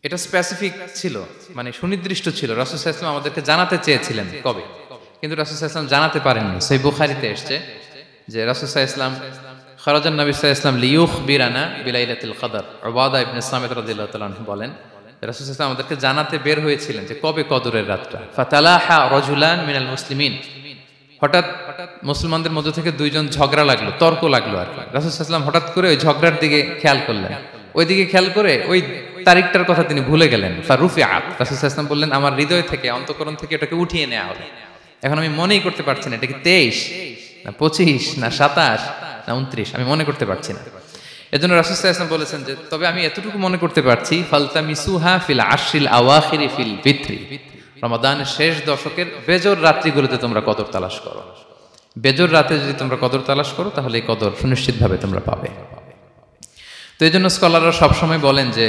এটা স্পেসিফিক ছিল, মানে সুনির্দিষ্ট ছিল। রাসূল সাল্লাল্লাহু আলাইহি ওয়াসাল্লাম আমাদেরকে জানাতে চেয়েছিলেন কবে, কিন্তু রাসূল সাল্লাল্লাহু আলাইহি ওয়াসাল্লাম জানাতে পারেননি। সহিহ বুখারীতে এসেছে যে রাসূল সাল্লাল্লাহু আলাইহি ওয়াসাল্লাম খারাজান নবী সাল্লাল্লাহু আলাইহি ওয়াসাল্লাম লিয়ুখবিরানা বিলাইলাতিল কদর। উবাদা ইবনে সামিত রাদিয়াল্লাহু তাআলা আনহু বলেন, রাসূল সাল্লাল্লাহু আলাইহি ওয়াসাল্লাম আমাদেরকে জানাতে বের হয়েছিলেন যে কবে কদরের রাতটা। ফাতালাহা রাজুলান মিনাল মুসলিমিন, হঠাৎ মুসলমানদের মধ্য থেকে 2 জন ঝগড়া লাগলো, তর্ক লাগলো আর কি। রাসূল সাল্লাল্লাহু আলাইহি ওয়াসাল্লাম হঠাৎ করে ওই ঝগড়ার দিকে খেয়াল করলেন, ওইদিকে খেয়াল করে ওই তারিখটার কথা তিনি ভুলে গেলেন। ফারুফিআত, রাসূল সাল্লাল্লাহু আলাইহি ওয়াসাল্লাম বললেন আমার হৃদয় থেকে, অন্তঃকরণ থেকে এটাকে উঠিয়ে নেওয়া হলো। এখন আমি মনেই করতে পারছি না এটা কি 23 না 25 না 27 না 29, আমি মনে করতে পারছি না। এজন্য রাসূল সাল্লাল্লাহু আলাইহি ওয়াসাল্লাম বলেছেন যে তবে আমি এতটুকু মনে করতে পারছি, ফালতামিসুহা ফিল আশরিল আওয়াখিরি ফিল বিত্রি, রমাদানের শেষ দশকের বেজর রাত্রিগুলোতে তোমরা কদর তালাশ করো। বেজর রাতে যদি তোমরা কদর তালাশ করো তাহলে এই কদর সুনিশ্চিতভাবে তোমরা পাবে। তো এই জন্য স্কলাররা সবসময় বলেন যে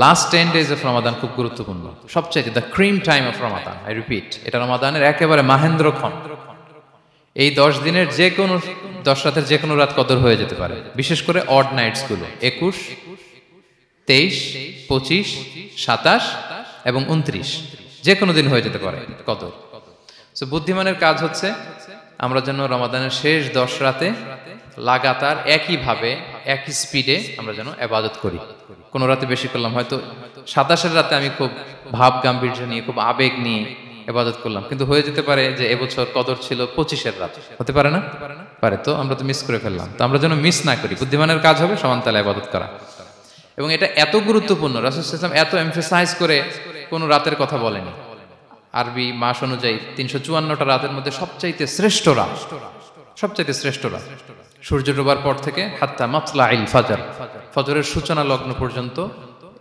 লাস্ট 10 days অফ রমাদান খুব গুরুত্বপূর্ণ, সবচেয়ে the cream time of Ramadan. I repeat, এটা রমাদানের একেবারে মাহেন্দ্রক্ষণ। এই 10 দিনের যে কোনো 10 রাতের যে কোনো রাত কদর হয়ে যেতে পারে, বিশেষ করে অড নাইটস গুলো 21, 23, 25, 27 এবং 29, যে কোনো দিন হয়ে যেতে পারে কদর। সো বুদ্ধিমানের কাজ হচ্ছে আমরা যেন রমাদানের শেষ 10 রাতে লাগাতার একইভাবে একই স্পিডে আমরা যেন ইবাদত করি। কোন রাতে বেশি করলাম, হয়তো 27-এর রাতে আমি খুব ভাব গাম্ভীর্য নিয়ে, খুব আবেগ নিয়ে ইবাদত করলাম, কিন্তু হয়ে যেতে পারে যে এবছর কদর ছিল 25-এর রাত, হতে পারে না? পারে। তো আমরা তো মিস করে ফেললাম। তো আমরা যেন মিস না করি। বুদ্ধিমানের কাজ হবে সমান তালে ইবাদত করা। এবং এটা এত গুরুত্বপূর্ণ, রাসূল সাল্লাল্লাহু আলাইহি ওয়াসাল্লাম এত এমফাসাইজ করে কোন রাতের কথা বলেনি। আরবি মাস অনুযায়ী 354টা রাতের মধ্যে সবচাইতে শ্রেষ্ঠ রাত, সবচাইতে শ্রেষ্ঠ রাত সূর্য ডোবার পর থেকে হাত্তা মাতলাইল ফাজর, ফজরের সূচনা লগ্ন পর্যন্ত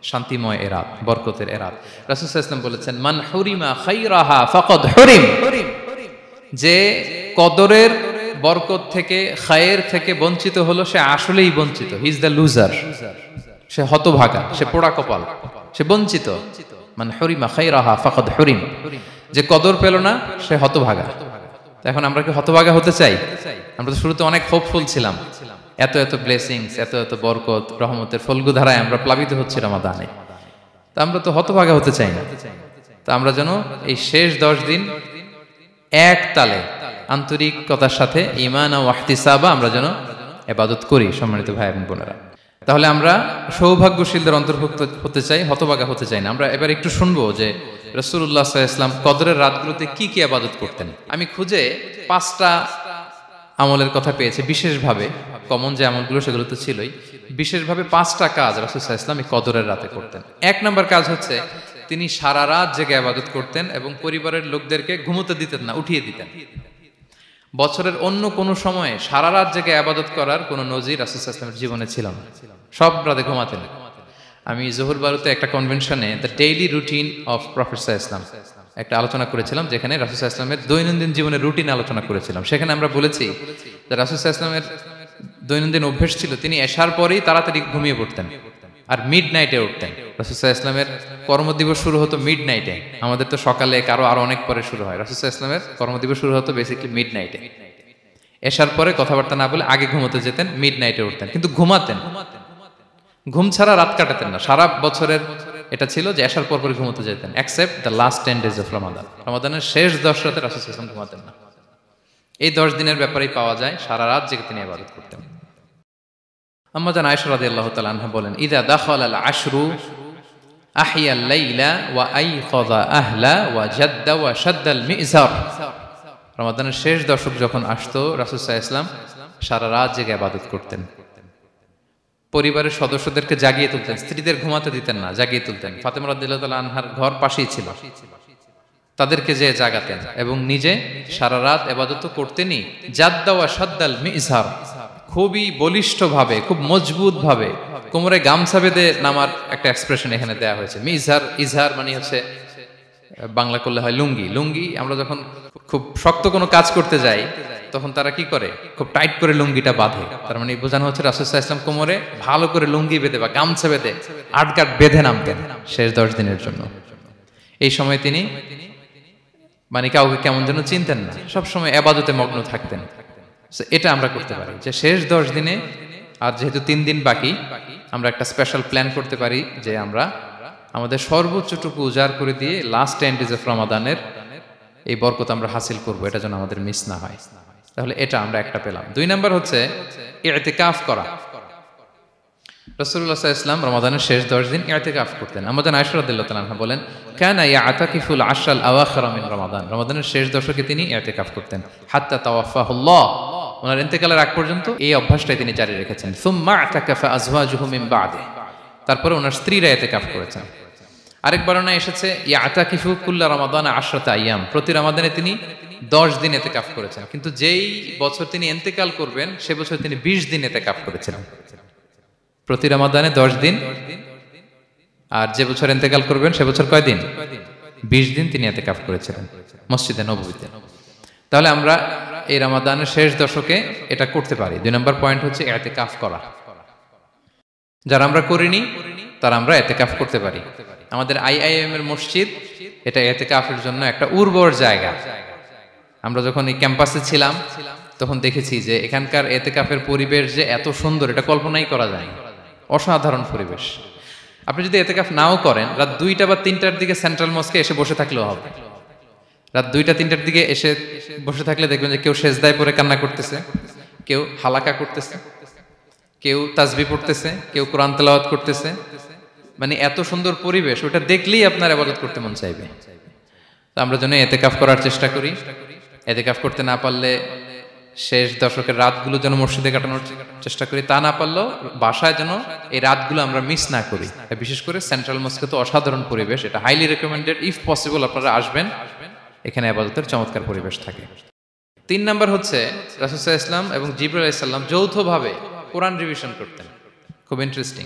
শান্তিময় এ রাত, বরকতের এ রাত। রাসূল সাল্লাল্লাহু আলাইহি ওয়াসাল্লাম বলেছেন মান হুরিমা খায়রাহা ফাকাদ হুরিম, যে কদরের বরকত থেকে, খায়ের থেকে বঞ্চিত হলো সে আসলেই বঞ্চিত। হি ইজ দ্য লুজার, সে হতভাগা, সে পোড়া কপাল, সে বঞ্চিত। মান হুরিমা খায়রাহা ফাকাদ হুরিম, যে কদর পেল না সে হতভাগা। এখন আমরা কি হতভাগা হতে চাই? আমরা তো শুরুতে অনেক হোপফুল ছিলাম, এত এত ব্লেসিংস, এত এত বরকত, রহমতের ফলগু ধারায় আমরা প্লাবিত হচ্ছি রমাদানে। তা আমরা তো হতভাগা হতে চাই না। তা আমরা যেন এই শেষ 10 দিন এক তালে আন্তরিকতার সাথে ঈমান ও ইহতিসাবা আমরা যেন ইবাদত করি। সম্মানিত ভাই এবং বোনেরা, তাহলে আমরা সৌভাগ্যশীলদের অন্তর্ভুক্ত হতে চাই, হতভাগা হতে চাই না। আমরা এবার একটু শুনবো যে রাসূলুল্লাহ সাল্লাল্লাহু আলাইহি ওয়াসাল্লাম কদরের রাতগুলোতে কি কি ইবাদত করতেন। আমি খুঁজে 5টা আমলের কথা পেয়েছি বিশেষভাবে, কমন যে আমলগুলো সেগুলো তো ছিলই, বিশেষভাবে 5টা কাজ রাসূল সাল্লাল্লাহু আলাইহি ওয়াসাল্লাম এই কদরের রাতে করতেন। 1 নম্বর কাজ হচ্ছে তিনি সারা রাত জেগে ইবাদত করতেন এবং পরিবারের লোকদেরকে ঘুমোতে দিতেন না, উঠিয়ে দিতেন। বছরের অন্য কোনো সময়ে সারা রাত জেগে আবাদত করার কোনো নজির রাসূল সাল্লাল্লাহু আলাইহি ওয়াসাল্লামের জীবনে ছিল না। সব রাতে ঘুমাতেন। আমি জোহর বারুতে একটা কনভেনশনে the daily routine of prophet সাল্লাল্লাহু আলাইহি ওয়াসাল্লাম একটা আলোচনা করেছিলাম, যেখানে রাসূল সাল্লাল্লাহু আলাইহি ওয়াসাল্লামের দৈনন্দিন জীবনের রুটিন আলোচনা করেছিলাম। সেখানে আমরা বলেছি যে রাসূল সাল্লাল্লাহু আলাইহি ওয়াসাল্লামের দৈনন্দিন অভ্যাস ছিল তিনি এশার পরেই তাড়াতাড়ি ঘুমিয়ে পড়তেন আর মিড নাইটে উঠতেন। রাসূল সাল্লাল্লাহু আলাইহি ওয়াসাল্লামের কর্মদিবস শুরু হতো মিড নাইটে। আমাদের তো সকালে আরো অনেক পরে শুরু হয়। রাসূল সাল্লাল্লাহু আলাইহি ওয়াসাল্লামের কর্মদিবস শুরু হতো বেসিক্যালি মিড নাইটে। এশার পরে কথাবার্তা না বলে আগে ঘুমোতে যেতেন, মিড নাইটে উঠতেন, কিন্তু ঘুমাতেন। ঘুম ছাড়া রাত কাটাতেন না। সারা বছরের এটা ছিল যে এশার পর পরে ঘুমোতে যেতেন, except the last 10 days of Ramadan. রমাদানের শেষ 10 রাতে রাসূল সাল্লাল্লাহু আলাইহি ওয়াসাল্লাম ঘুমাতেন না। এই 10 দিনের ব্যাপারেই পাওয়া যায় সারা রাত জেগে তিনি ইবাদত করতেন। আম্মা জান আয়েশা রাদিয়াল্লাহু তাআলা আনহা বলেন, ইযা দাখালাল আশরু আহিয়াল লাইলা ওয়া আইকাযা আহলা ওয়া জাদ্দা ওয়া শাদ্দাল মিজার। রমাদানের শেষ দশক যখন আসতো, রাসূল সাল্লাল্লাহু আলাইহি ওয়াসাল্লাম সারা রাত জেগে ইবাদত করতেন। পরিবারের সদস্যদেরকে জাগিয়ে তুলতেন, স্ত্রীদের ঘুমাতে দিতেন না, জাগিয়ে তুলতেন। ফাতেমা রাদিয়াল্লাহু তাআলা আনহার ঘর পাশেই ছিল, তাদেরকে যে জাগাতেন এবং নিজে সারা রাত ইবাদত করতেনই। জাদ্দা ওয়া শাদ্দাল মিজার, খুবই বলিষ্ঠভাবে, খুব মজবুতভাবে কোমরে গামছা বেঁধে নামার একটা এক্সপ্রেশন এখানে দেওয়া হয়েছে। মিজার, ইজহার মানে হচ্ছে বাংলা করলে হয় লুঙ্গি। লুঙ্গি আমরা যখন খুব শক্ত কোনো কাজ করতে যাই তখন তারা কি করে, খুব টাইট করে লুঙ্গিটা বাঁধে। তার মানে বোঝানো হচ্ছে রাসূল সাল্লাল্লাহু আলাইহি ওয়াসাল্লাম কোমরে ভালো করে লুঙ্গি বেঁধে বা গামছা বেঁধে আটগাট বেঁধে নামতেন শেষ 10 দিনের জন্য। এই সময় তিনি মানে কাউকে কেমন যেন চিনতেন না, সবসময় ইবাদতে মগ্ন থাকতেন। এটা আমরা করতে পারি যে শেষ 10 দিনে, আর যেহেতু 3 দিন বাকি, আমরা একটা স্পেশাল প্ল্যান করতে পারি যে আমরা আমাদের সর্বোচ্চটুকু উজাড় করে দিয়ে লাস্ট 10 days অফ রমাদানের এই বরকত আমরা হাসিল করব, এটা যেন আমাদের মিস না হয়। তাহলে এটা আমরা একটা পেলাম। 2 নাম্বার হচ্ছে ইতিকাফ করা। রাসূলুল্লাহ সাল্লাল্লাহু আলাইহি ওয়াসাল্লাম রমাদানের শেষ 10 দিন ইতিকাফ করতেন। আমাদের আয়েশা রাদিয়াল্লাহু তাআলা আনহা বলেন, কানা ইয়াতাকিফুল আশরাল আওয়াখির মিন রমাদান। রমাদানের শেষ দশকে তিনি ইতিকাফ করতেন। হাত্তা তাওয়াফাহুল্লাহ, ওনার ইন্তেকালের আগ পর্যন্ত এই অভ্যাসটাই তিনি জারি রেখেছেন। সুম্মা আতাকাফা আজওয়াজুহু মিন বাদে, তারপরে ওনার স্ত্রীরা ইতিকাফ করেছেন। আরেক বর্ণনায় এসেছে ইয়াতাকিফু কুল্লা রমাদান 10 আইয়াম, প্রতি রমাদানে তিনি 10 দিন ইতিকাফ করেছেন। কিন্তু যেই বছর তিনি ইন্তেকাল করবেন সে বছর তিনি 20 দিন ইতিকাফ করেছিলেন। প্রতি রমাদানে 10 দিন, আর যে বছর ইন্তেকাল করবেন সে বছর কয় দিন? 20 দিন তিনি ইতিকাফ করেছিলেন মসজিদে নববীতে। তাহলে আমরা এই রমাদানের শেষ দশকে এটা করতে পারি। 2 নম্বর পয়েন্ট হচ্ছে ইতিকাফ করা। যারা আমরা করিনি তারা আমরা ইতিকাফ করতে পারি। আমাদের আইআইএম এর মসজিদ এটা ইতিকাফের জন্য একটা উর্বর জায়গা। আমরা যখন এই ক্যাম্পাসে ছিলাম তখন দেখেছি যে এখানকার ইতিকাফের পরিবেশ যে এত সুন্দর, এটা কল্পনাই করা যায় না। অসাধারণ পরিবেশ। আপনি যদি ইতিকাফ নাও করেন, রাত 2টা বা 3টার দিকে সেন্ট্রাল মস্কে এসে বসে থাকলেও হবে। রাত 2টা 3টার দিকে এসে বসে থাকলে দেখবেন যে কেউ সেজদায় পড়ে কান্না করতেছে, কেউ হালাকা করতেছে, কেউ তাসবিহ পড়তেছে, কেউ কোরআন তেলাওয়াত করতেছে। মানে এত সুন্দর পরিবেশ, ওটা দেখলেই আপনার ইবাদত করতে মন চাইবে। তো আমরা যেন ইতিকাফ করার চেষ্টা করি। ইতিকাফ করতে না পারলে শেষ দশকের রাতগুলো যেন মসজিদে কাটানোর চেষ্টা করি, তা না পারলেও বাসায় যেন এই রাতগুলো আমরা মিস না করি। বিশেষ করে সেন্ট্রাল মস্কে তো অসাধারণ পরিবেশ, এটা হাইলি রেকমেন্ডেড। ইফ পসিবল আপনারা আসবেন, এখানে ইবাদতের চমৎকার পরিবেশ থাকে। 3 নাম্বার হচ্ছে রাসূল সাল্লাল্লাহু আলাইহি ওয়াসাল্লাম এবং জিবরাইল আলাইহিস সালাম যৌথভাবে কোরআন রিভিশন করতেন। খুব ইন্টারেস্টিং।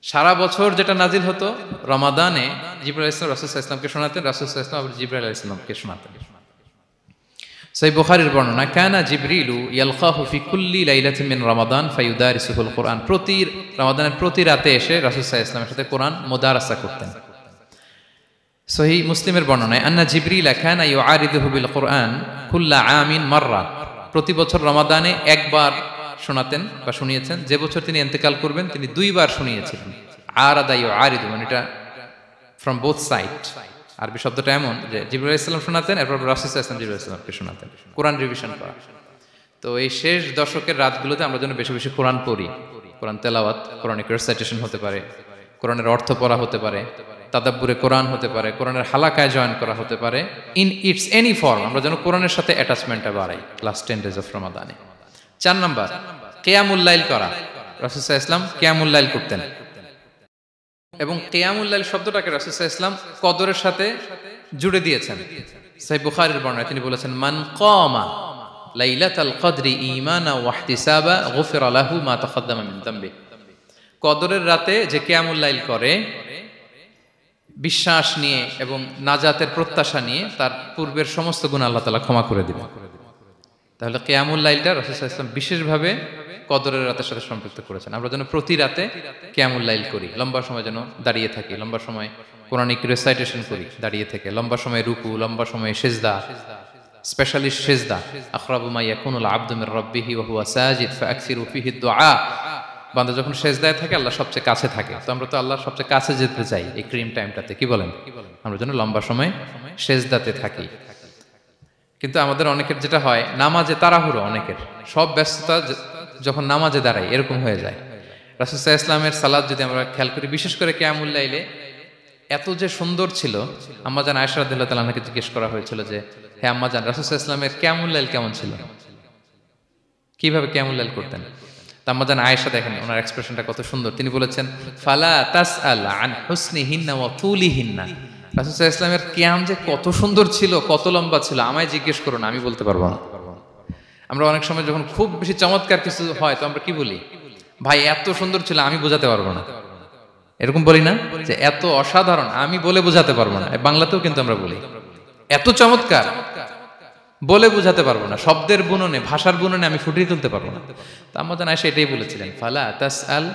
সারা বছর যেটা নাজিল হতো, রমাদানে জিবরাইল আলাইহিস সালাম রাসূল সাল্লাল্লাহু আলাইহি ওয়াসাল্লামকে শোনাতেন, রাসূল সাল্লাল্লাহু আলাইহি ওয়াসাল্লাম আবার জিবরাইল আলাইহিস সালামকে শোনাতেন। সহিহ বুখারীর বর্ণনা, কানা জিবরিলু ইয়ালকাহু ফি কুল্লি লাইলাতিন মিন রমাদান ফায়ুদারিসুহুল কুরআন। প্রতি রমাদানের প্রতি রাতে এসে রাসূল সাল্লাল্লাহু আলাইহি ওয়াসাল্লামের সাথে কোরআন মুদারাসা করতেন। সহিহ মুসলিমের বর্ণনায়, আন্না জিবরিল কানা ইউআরিদুহু বিল কুরআন কুল্লা আমিন মাররা। প্রতি বছর রমাদানে একবার শোনাতেন বা শুনিয়েছেন। যে বছর তিনি ইন্তেকাল করবেন তিনি 2 বার শুনিয়েছিলেন। আরাদা ইউআরিদু মানে এটা ফ্রম বোথ সাইড। আরবি শব্দটা এমন যে জিবরাইল আলাইহিস সালাম শোনাতেন, এরপর রাসূল সাল্লাল্লাহু আলাইহি ওয়াসাল্লাম জিবরাইল আলাইহিস সালামকে শোনাতেন। কোরআন রিভিশন করা। তো এই শেষ দশকের রাতগুলোতে আমরা যেন বেশি বেশি কোরআন পড়ি। কোরআন তেলাওয়াত, কোরআনিক রিসাইটেশন হতে পারে, কোরআনের অর্থ পড়া হতে পারে, তাদাব্বুরে কোরআন হতে পারে, কোরআনের হালাকায় জয়েন করা হতে পারে। ইন ইটস এনি ফর্ম আমরা যেন কোরআনের সাথে অ্যাটাচমেন্টটা বাড়াই লাস্ট 10 days অফ রমাদানে। 4 নাম্বার কিয়ামুল লাইল করা। রাসূল সাল্লাল্লাহু আলাইহি ওয়াসাল্লাম কিয়ামুল লাইল করতেন এবং কিয়ামুল লাইল শব্দটাকে রাসূল সাল্লাল্লাহু আলাইহি ওয়াসাল্লাম কদরের সাথে জুড়ে দিয়েছেন। সহিহ বুখারীর বর্ণনায় তিনি বলেছেন, মান কামা লাইলাতুল কদরি ঈমানা ওয়া ইহতিসাবা গুফিরা লাহু মা তাকাদ্দামা মিন যামবি। কদরের রাতে যে কিয়ামুল লাইল করে বিশ্বাস নিয়ে এবং নাজাতের প্রত্যাশা নিয়ে, তার পূর্বের সমস্ত গুনাহ আল্লাহ তাআলা ক্ষমা করে দিবেন। তাহলে কিয়ামুল লাইলটা রাসূল সাল্লাল্লাহু আলাইহি ওয়াসাল্লাম বিশেষভাবে কদরের রাতের সাথে সম্পৃক্ত করেছেন। আমরা যেন প্রতি রাতে কিয়ামুল লাইল করি, লম্বা সময় যেন দাঁড়িয়ে থাকি, লম্বা সময় কোরআনিক রেসাইটেশন করি দাঁড়িয়ে থেকে, লম্বা সময় রুকু, লম্বা সময় সিজদা, স্পেশালি সিজদা। আকরাবু মা ইয়াকুনুল আবদু মির রাব্বিহি ওয়া হুয়া সাজিদ ফাআকসিরু ফিহি দুআ। বান্দা যখন সিজদায় থাকে আল্লাহ সবচেয়ে কাছে থাকে। তো আমরা তো আল্লাহর সবচেয়ে কাছে যেতে চাই এই ক্রিম টাইমটাতে, কি বলেন? আমরা যেন লম্বা সময় সিজদাতে থাকি। কিন্তু আমাদের অনেকের যেটা হয়, নামাজে তাড়াহুড়ো, অনেকের সব ব্যস্ততা যখন নামাজে দাঁড়াই এরকম হয়ে যায়। রাসূল সাল্লাল্লাহু আলাইহি ওয়াসাল্লামের সালাত যদি আমরা খেয়াল করি, বিশেষ করে কিয়ামুল লাইলে এত যে সুন্দর ছিল। আম্মাজান আয়েশা রাদিয়াল্লাহু তাআলা আনহাকে জিজ্ঞেস করা হয়েছিল যে, হে আম্মাজান, রাসূল সাল্লাল্লাহু আলাইহি ওয়াসাল্লামের কিয়ামুল লাইল কেমন ছিল, কিভাবে কিয়ামুল লাইল করতেন? আম্মাজান আয়েশা দেখেন ওনার এক্সপ্রেশনটা কত সুন্দর। তিনি বলেছেন, ফালা তাসআল আন হুসনিহিন্না ওয়া তুলিহিন্না। রাসূল সাল্লাল্লাহু আলাইহি ওয়াসাল্লামের কিয়াম যে কত সুন্দর ছিল, কত লম্বা ছিল, আমায় জিজ্ঞেস করো না, আমি বলতে পারবো না। আমরা অনেক সময় যখন খুব বেশি চমৎকার কিছু হয় তো আমরা কি বলি, ভাই এত সুন্দর ছিল, আমি বোঝাতে পারবো না। এরকম বলি না যে এত অসাধারণ, আমি বলে বোঝাতে পারবো না। বাংলাতেও কিন্তু আমরা বলি এত চমৎকার, বলে বোঝাতে পারবো না, শব্দের বুননে, ভাষার বুননে আমি ফুটিয়ে তুলতে পারবো না। তো আম্মাজান আয়েশা এটাই বলেছিলেন, ফালা তাসআল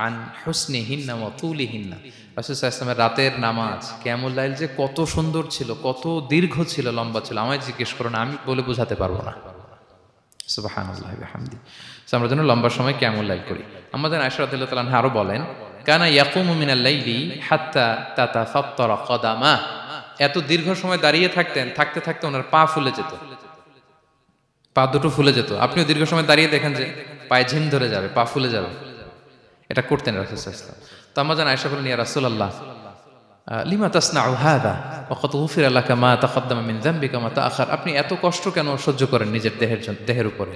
আন হুসনিহিন্না ওয়া তুলিহিন্না। রাসূল সাল্লাল্লাহু আলাইহি ওয়াসাল্লামের রাতের নামাজ কিয়ামুল লাইল যে কত সুন্দর ছিল, কত দীর্ঘ ছিল, লম্বা ছিল, আমায় জিজ্ঞেস করো না, আমি বলে বোঝাতে পারবো না। সুবহানাল্লাহি ওয়া বিহামদি। আমরা যেন লম্বা সময় কিয়ামুল লাইল করি। আম্মাজান আয়েশা রাদিয়াল্লাহু তাআলা আনহা আরো বলেন, কানা ইয়াকুমু মিনাল লাইলি হাত্তা তাতাফাত্তারা কদামা। এত দীর্ঘ সময় দাঁড়িয়ে থাকতেন, থাকতে থাকতে ওনার পা ফুলে যেত, পা দুটো ফুলে যেত। আপনিও দীর্ঘ সময় দাঁড়িয়ে দেখেন যে পায়ে ঝিম ধরে যাবে, পা ফুলে যাবে, এটা করতেন রাসূল সাল্লাল্লাহু আলাইহি ওয়াসাল্লাম। তো আম্মাজান আয়েশা বলেন, ইয়া রাসূলুল্লাহ লিমা তাসনাউ হাযা ওয়া ক্বাদ গুফিরা লাকা মা তাকাদ্দামা মিন যামবিকা মা তাআখার। আপনি এত কষ্ট কেন সহ্য করেন নিজের দেহের উপরে?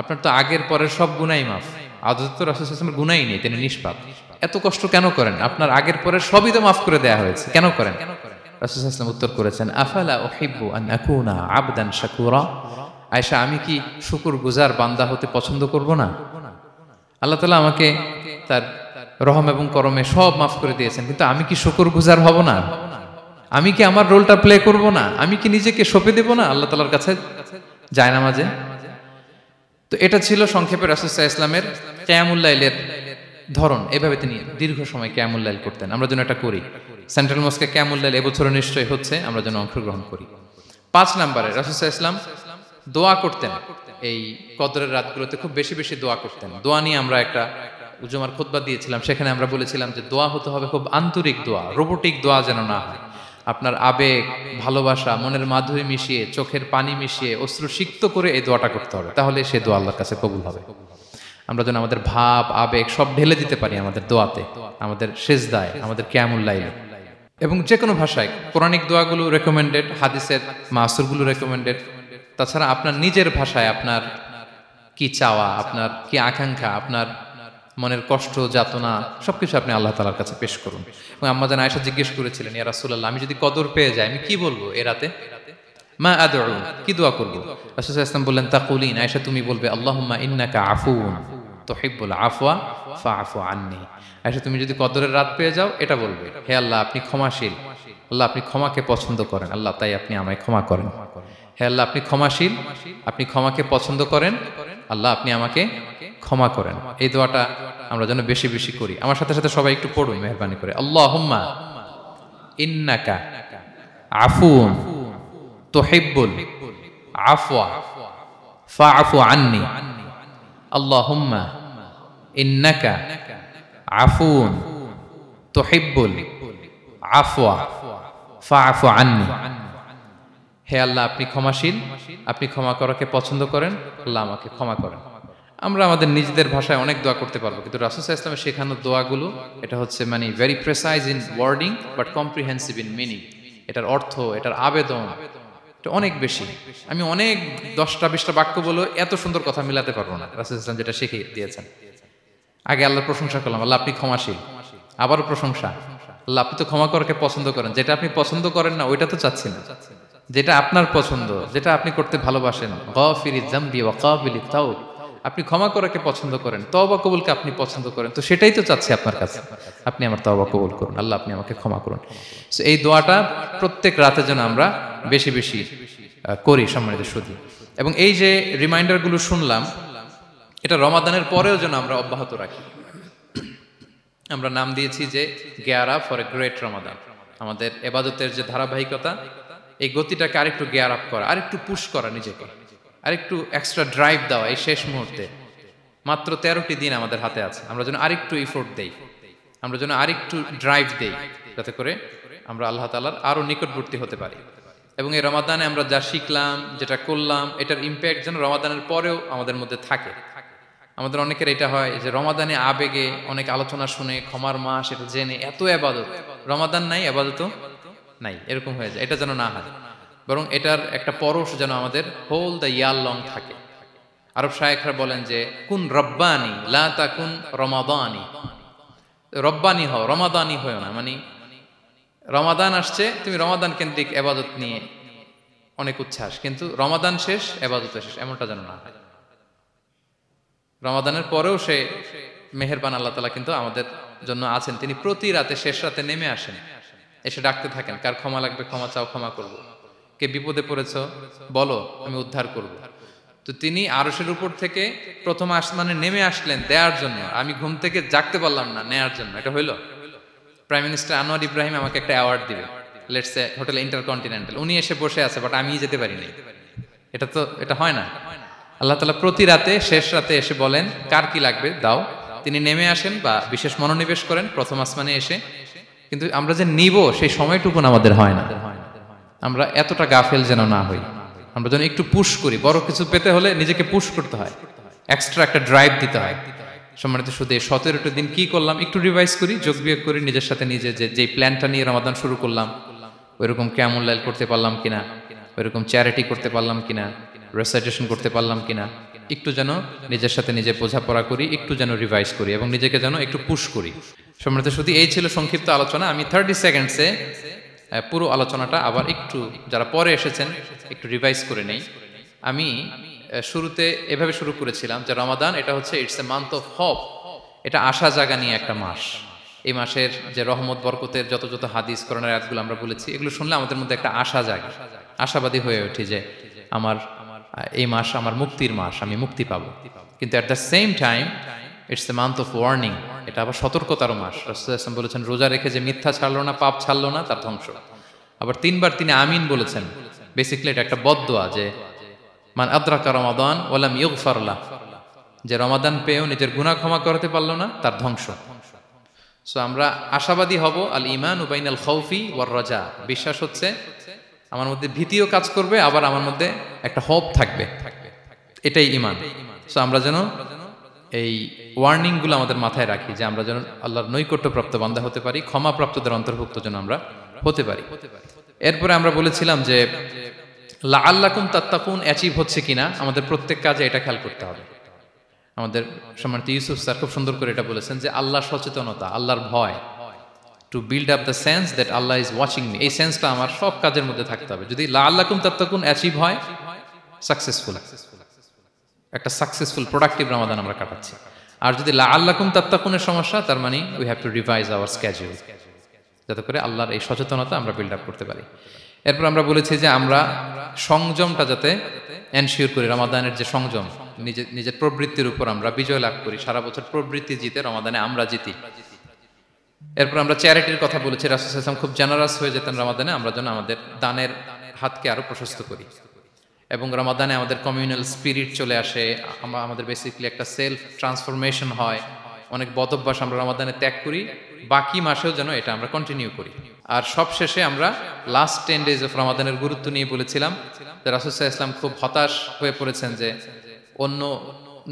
আপনার তো আগের পরের সব গুনাহই মাফ। আদতে তো রাসূল সাল্লাল্লাহু আলাইহি ওয়াসাল্লামের গুনাহই নেই, তিনি নিষ্পাপ। এত কষ্ট কেন করেন? আপনার আগের পরের সবই তো মাফ করে দেয়া হয়েছে, কেন করেন? রাসূল সাল্লাল্লাহু আলাইহি ওয়াসাল্লাম উত্তর করেছেন, আফালা উহিব্বু আন আকুনা আবদান শাকুরা। আয়েশা, আমি কি শুকরগুজার বান্দা হতে পছন্দ করব না? আল্লাহ তাআলা আমাকে তার রহম এবং করমে সব মাফ করে দিয়েছেন, কিন্তু আমি কি শুকরগুজার হব না? আমি কি আমার রোলটা প্লে করব না? আমি কি নিজেকে সঁপে দেব না আল্লাহ তাআলার কাছে জায়নামাজে? তো এটা ছিল সংক্ষেপে রাসূল সাল্লাল্লাহু আলাইহি ওয়াসাল্লামের কিয়ামুল লাইলের ধরন। এভাবে তিনি দীর্ঘ সময় কিয়ামুল লাইল করতেন। আমরা যেন এটা করি। সেন্ট্রাল মস্কে কিয়ামুল লাইল এবছরও নিশ্চয়ই হচ্ছে, আমরা যেন অংশগ্রহণ করি। 5 নম্বরে রাসূল সাল্লাল্লাহু আলাইহি ওয়াসাল্লাম দোয়া করতেন। এই কদরের রাতগুলোতে খুব বেশি বেশি দোয়া করতেন। দোয়া নিয়ে আমরা একটা জুমার খুতবা দিয়েছিলাম, সেখানে আমরা বলেছিলাম যে দোয়া হতে হবে খুব আন্তরিক দোয়া, রোবোটিক দোয়া যেন না হয়। আপনার আবেগ, ভালোবাসা, মনের মাধুরী মিশিয়ে, চোখের পানি মিশিয়ে, অশ্রু সিক্ত করে এই দোয়াটা করতে হবে, তাহলে সে দোয়া আল্লাহর কাছে কবুল হবে। আমরা যেন আমাদের ভাব, আবেগ সব ঢেলে দিতে পারি আমাদের দোয়াতে, আমাদের সিজদায়, আমাদের কিয়ামুল লাইলে। এবং যে কোনো ভাষায় কোরআনিক দোয়াগুলো রেকমেন্ডেড, হাদিসের মাসুরগুলো রেকমেন্ডেড। তাছাড়া আপনার নিজের ভাষায় আপনার কি চাওয়া, আপনার কি আকাঙ্ক্ষা, আপনার মনের কষ্ট, যাতনা সবকিছু আপনি আল্লাহ তাআলার কাছে পেশ করুন। এবং আম্মাজান আয়েশা জিজ্ঞেস করেছিলেন, ইয়া রাসূলুল্লাহ, আমি যদি কদর পেয়ে যাই আমি কি বলবো এ রাতে? মা আদউ, কি দোয়া করব? রাসূল সাল্লাল্লাহু আলাইহি ওয়াসাল্লাম বললেন, তাকুলিন, আয়েশা তুমি বলবে, আল্লাহুম্মা ইন্নাকা আফুউন তুহিব্বুল আফওয়া ফাআফু আন্নী। আয়েশা তুমি যদি কদরের রাত পেয়ে যাও এটা বলবে, হে আল্লাহ আপনি ক্ষমাশীল, আল্লাহ আপনি ক্ষমাকে পছন্দ করেন, আল্লাহ তাই আপনি আমায় ক্ষমা করেন। হে আল্লাহ আপনি ক্ষমাশীল, আপনি ক্ষমাকে পছন্দ করেন, আল্লাহ আপনি আমাকে ক্ষমা করেন। এই দোয়াটা আমরা যেন বেশি বেশি করি। আমার সাথে সাথে সবাই একটু পড়ুন মেহেরবানি করে। আল্লাহুম্মা ইন্নাকা আফুউন তুহিব্বুল আফওয়া ফাআফু আন্নী। আল্লাহুম্মা ইন্নাকা আফুউন তুহিব্বুল আফওয়া ফাআফু আন্নী। হে আল্লাহ আপনি ক্ষমাশীল, আপনি ক্ষমা করাকে পছন্দ করেন, আল্লাহ আমাকে ক্ষমা করেন। আমরা আমাদের নিজেদের ভাষায় অনেক দোয়া করতে পারবো, কিন্তু রাসূল সাল্লাল্লাহু আলাইহি ওয়াসাল্লামের শেখানো দোয়াগুলো এটা হচ্ছে মানে very precise in wording but comprehensive in meaning. এটার অর্থ, এটার আবেদন এটা অনেক বেশি। আমি অনেক 10টা 20টা বাক্য বলে এত সুন্দর কথা মিলাতে পারবো না। রাসূল সাল্লাল্লাহু আলাইহি ওয়াসাল্লাম যেটা শিখিয়ে দিয়েছেন, আগে আল্লাহর প্রশংসা করলাম, আল্লাহ আপনি ক্ষমাশীল, আবারও প্রশংসা, আল্লাহ আপনি তো ক্ষমা করাকে পছন্দ করেন, যেটা আপনি পছন্দ করেন না ওইটা তো চাচ্ছি না, যেটা আপনার পছন্দ, যেটা আপনি করতে ভালোবাসেন, গাফিরিজ যামবি ওয়া কাবিলিত তাওব, আপনি ক্ষমা করাকে পছন্দ করেন, তওবা কবুলকে আপনি পছন্দ করেন, তো সেটাই তো চাচ্ছি আপনার কাছে, আপনি আমার তওবা কবুল করুন, আল্লাহ আপনি আমাকে ক্ষমা করুন। সো এই দোয়াটা প্রত্যেক রাতে যেন আমরা বেশি বেশি করি সম্মানিত সুধী। এবং এই যে রিমাইন্ডারগুলো শুনলাম, এটা রমাদানের পরেও যেন আমরা অব্যাহত রাখি। আমরা নাম দিয়েছি যে gear up for a great Ramadan. আমাদের এবাদতের যে ধারাবাহিকতা, এই গতিটাকে আরেকটু গেয়ার আপ করা, আরেকটু পুশ করা নিজেকে, আরেকটু এক্সট্রা ড্রাইভ দেওয়া এই শেষ মুহূর্তে। মাত্র 13টি দিন আমাদের হাতে আছে, আমরা যেন আরেকটু ইফোর্ট দেই, আমরা যেন আরেকটু ড্রাইভ দেই, যাতে করে আমরা আল্লাহ তাআলার আরো নিকটবর্তী হতে পারি। এবং এই রমাদানে আমরা যা শিখলাম, যেটা করলাম, এটার ইম্প্যাক্ট যেন রমাদানের পরেও আমাদের মধ্যে থাকে। আমাদের অনেকের এটা হয় যে রমাদানে আবেগে অনেক আলোচনা শুনে, ক্ষমার মাস এটা জেনে এত আবাদত, রমাদান নাই আবাদতও নাই, এরকম হয়ে যায়। এটা যেন না হয়, বরং এটার একটা পরশ যেন আমাদের হোল দ্য ইয়ার লং থাকে। আরব শায়েখরা বলেন যে কুন রব্বানি লা তাকুন রমাদানি, রব্বানি হও, রমাদানি হও না। মানে রমাদান আসছে, তুমি রমাদান কেন্দ্রিক আবাদত নিয়ে অনেক উচ্ছ্বাস, কিন্তু রমাদান শেষ, আবাদত শেষ, এমনটা যেন না হয়। রমাদানের পরেও সে মেহেরবান আল্লাহ তাআলা কিন্তু আমাদের জন্য আছেন। তিনি প্রতি রাতে শেষ রাতে নেমে আসেন, এসে ডাকতে থাকেন, কার ক্ষমা লাগবে ক্ষমা চাও, ক্ষমা করব। কে বিপদে পড়েছ বলো, আমি উদ্ধার করব। তো তিনি আরশের উপর থেকে প্রথম আসমানে নেমে আসলেন দেওয়ার জন্য। আমি ঘুম থেকে জাগতে পারলাম না, নেয়ার জন্য। এটা হইলো? প্রাইম মিনিস্টার আনোয়ার ইব্রাহিম আমাকে একটা অ্যাওয়ার্ড দিবে, লেটস সে হোটেল ইন্টারকন্টিনেন্টাল, উনি এসে বসে আছে, বাট আমি যেতে পারিনি। এটা হয় না। আল্লাহ তাআলা প্রতি রাতে শেষ রাতে এসে বলেন কার কি লাগবে দাও। তিনি নেমে আসেন বা বিশেষ মনোনিবেশ করেন প্রথম আসমানে এসে, কিন্তু আমরা যে নিব সেই সময়টুকুন আমাদের হয় না। আমরা এতটা গাফেল যেন না হই, আমরা যেন একটু পুশ করি। বড় কিছু পেতে হলে নিজেকে পুশ করতে হয়, এক্সট্রা একটা ড্রাইভ দিতে হয়। সম্মানিত শুধু এই 17টা দিন কি করলাম একটু রিভাইজ করি, যোগ বিয়োগ করি নিজের সাথে নিজে, যে প্ল্যানটা নিয়ে রমাদান শুরু করলাম ওইরকম কিয়ামুল লাইল করতে পারলাম কিনা, ওইরকম চ্যারিটি করতে পারলাম কিনা, রেসাইটেশন করতে পারলাম কিনা, একটু যেন নিজের সাথে নিজে বোঝাপড়া করি, একটু যেন রিভাইজ করি এবং নিজেকে যেন একটু পুশ করি। সম্মানিত শুধু এই ছিল সংক্ষিপ্ত আলোচনা। আমি 30 সেকেন্ডসে পুরো আলোচনাটা আবার একটু যারা পরে এসেছেন একটু রিভাইজ করে নেই। আমি শুরুতে এভাবে শুরু করেছিলাম যে রমাদান এটা হচ্ছে it's a month of hope, এটা আশা জাগা নিয়ে একটা মাস। এই মাসের যে রহমত বরকতের যত যত হাদিস কোরআনের আয়াতগুলো আমরা বলেছি, এগুলো শুনলে আমাদের মধ্যে একটা আশা জাগে, আশাবাদী হয়ে উঠি যে আমার এই মাস আমার মুক্তির মাস, আমি মুক্তি পাবো। কিন্তু at the same time it's a month of warning, এটা আবার সতর্কতার মাস। রাসূলুল্লাহ সাল্লাল্লাহু আলাইহি ওয়াসাল্লাম বলেছেন রোজা রেখে যে মিথ্যা ছাড়লো না, পাপ ছাড়লো না, তার ধ্বংস। আবার 3বার তিনি আমিন বলেছেন। বেসিক্যালি এটা একটা বদদোয়া যে মান আদরাকা রমাদান ওয়া লাম ইগফার লাহু, যে রমাদান পেয়েও নিজের গুনাহ ক্ষমা করতে পারলো না, তার ধ্বংস। সো আমরা আশাবাদী হব। আল ঈমানু বাইনাল খাউফি ওয়ার রাজা, বিশ্বাস হচ্ছে আমার মধ্যে ভীতিও কাজ করবে, আবার আমার মধ্যে একটা হোপ থাকবে, এটাই ঈমান। সো আমরা যেন এই ওয়ার্নিং গুলো আমাদের মাথায় রাখি যে আমরা যেন আল্লাহর নৈকট্যপ্রাপ্ত বান্দা হতে পারি, ক্ষমাপ্রাপ্তদের অন্তর্ভুক্ত যেন আমরা হতে পারি। এরপরে আমরা বলেছিলাম যে লাআল্লাকুম তাত্তাকুন অ্যাচিভ হচ্ছে কিনা আমাদের প্রত্যেক কাজে এটা খেয়াল করতে হবে। আমাদের সম্মানিত ইউসুফ স্যার খুব সুন্দর করে এটা বলেছেন যে আল্লাহর সচেতনতা, আল্লাহর ভয়, to build up the sense that Allah is watching me, এই সেন্সটা আমার সব কাজের মধ্যে থাকতে হবে। যদি লাআল্লাকুম তাত্তাকুন অ্যাচিভ হয়, সাকসেসফুল, একটা সাকসেসফুল প্রোডাক্টিভ রমাদান আমরা কাটাচ্ছি। আর যদি লাআল্লাকুম তাত্তাকুনের সমস্যা, তার মানে we have to revise hour schedule, যাতে করে আল্লাহর এই সচেতনতা আমরা বিল্ড আপ করতে পারি। এরপর আমরা বলেছি যে আমরা সংযমটা যাতে এনশিওর করি, রমাদানের যে সংযম, নিজের প্রবৃত্তির উপর আমরা বিজয় লাভ করি। সারা বছর প্রবৃত্তি জিতে, রমাদানে আমরা জিতি। এরপর আমরা চ্যারিটির কথা বলেছি। রাসূল সাল্লাল্লাহু আলাইহি ওয়াসাল্লাম খুব জেনারাস হয়ে যেতেন রমাদানে, আমরা যেন আমাদের দানের হাতকে আরো প্রশস্ত করি। এবং রমাদানে আমাদের কমিউনাল স্পিরিট চলে আসে, আমাদের বেসিক্যালি একটা সেলফ ট্রান্সফরমেশন হয়। অনেক বদ অভ্যাস আমরা রমাদানে ত্যাগ করি, বাকি মাসেও যেন এটা আমরা কন্টিনিউ করি। আর সব শেষে আমরা লাস্ট 10 ডেজ অফ রমাদানের গুরুত্ব নিয়ে বলেছিলাম যে রাসূল সাল্লাল্লাহু আলাইহি ওয়াসাল্লাম খুব হতাশ হয়ে পড়েছেন যে অন্য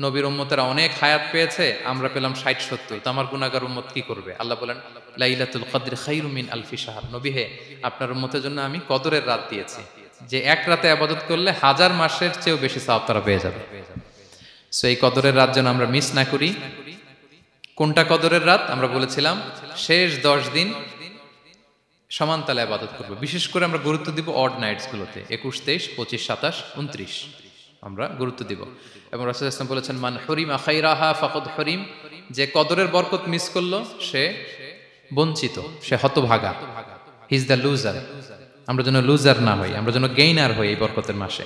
নবীর উম্মতেরা অনেক হায়াত পেয়েছে, আমরা পেলাম 60-70, তো আমার গুনাহগার উম্মত কি করবে? আল্লাহ বলেন লাইলাতুল কদর খায়রুম মিন আলফি শাহর, নবী হে আপনার উম্মতের জন্য আমি কদরের রাত দিয়েছি, যে এক রাতে ইবাদত করলে 1000 মাসের চেয়েও বেশি সওয়াব তারা পেয়ে যাবে। সো এই কদরের রাত যেন আমরা মিস না করি। কোনটা কদরের রাত? আমরা বলেছিলাম শেষ 10 দিন সমান তালে ইবাদত করব। বিশেষ করে আমরা গুরুত্ব দিব অড নাইটসগুলোতে, 21, 23, 25, 27, 29 আমরা গুরুত্ব দিব। এবং রাসূল সাল্লাল্লাহু আলাইহি ওয়াসাল্লাম বলেছেন, মান হুরিমা খাইরাহা ফাকাদ হুরিম, যে কদরের বরকত মিস করলো সে বঞ্চিত, সে হতভাগা। He is the loser. আমরা যেন লুজার না হই, আমরা যেন গেইনার হই এই বরকতের মাসে।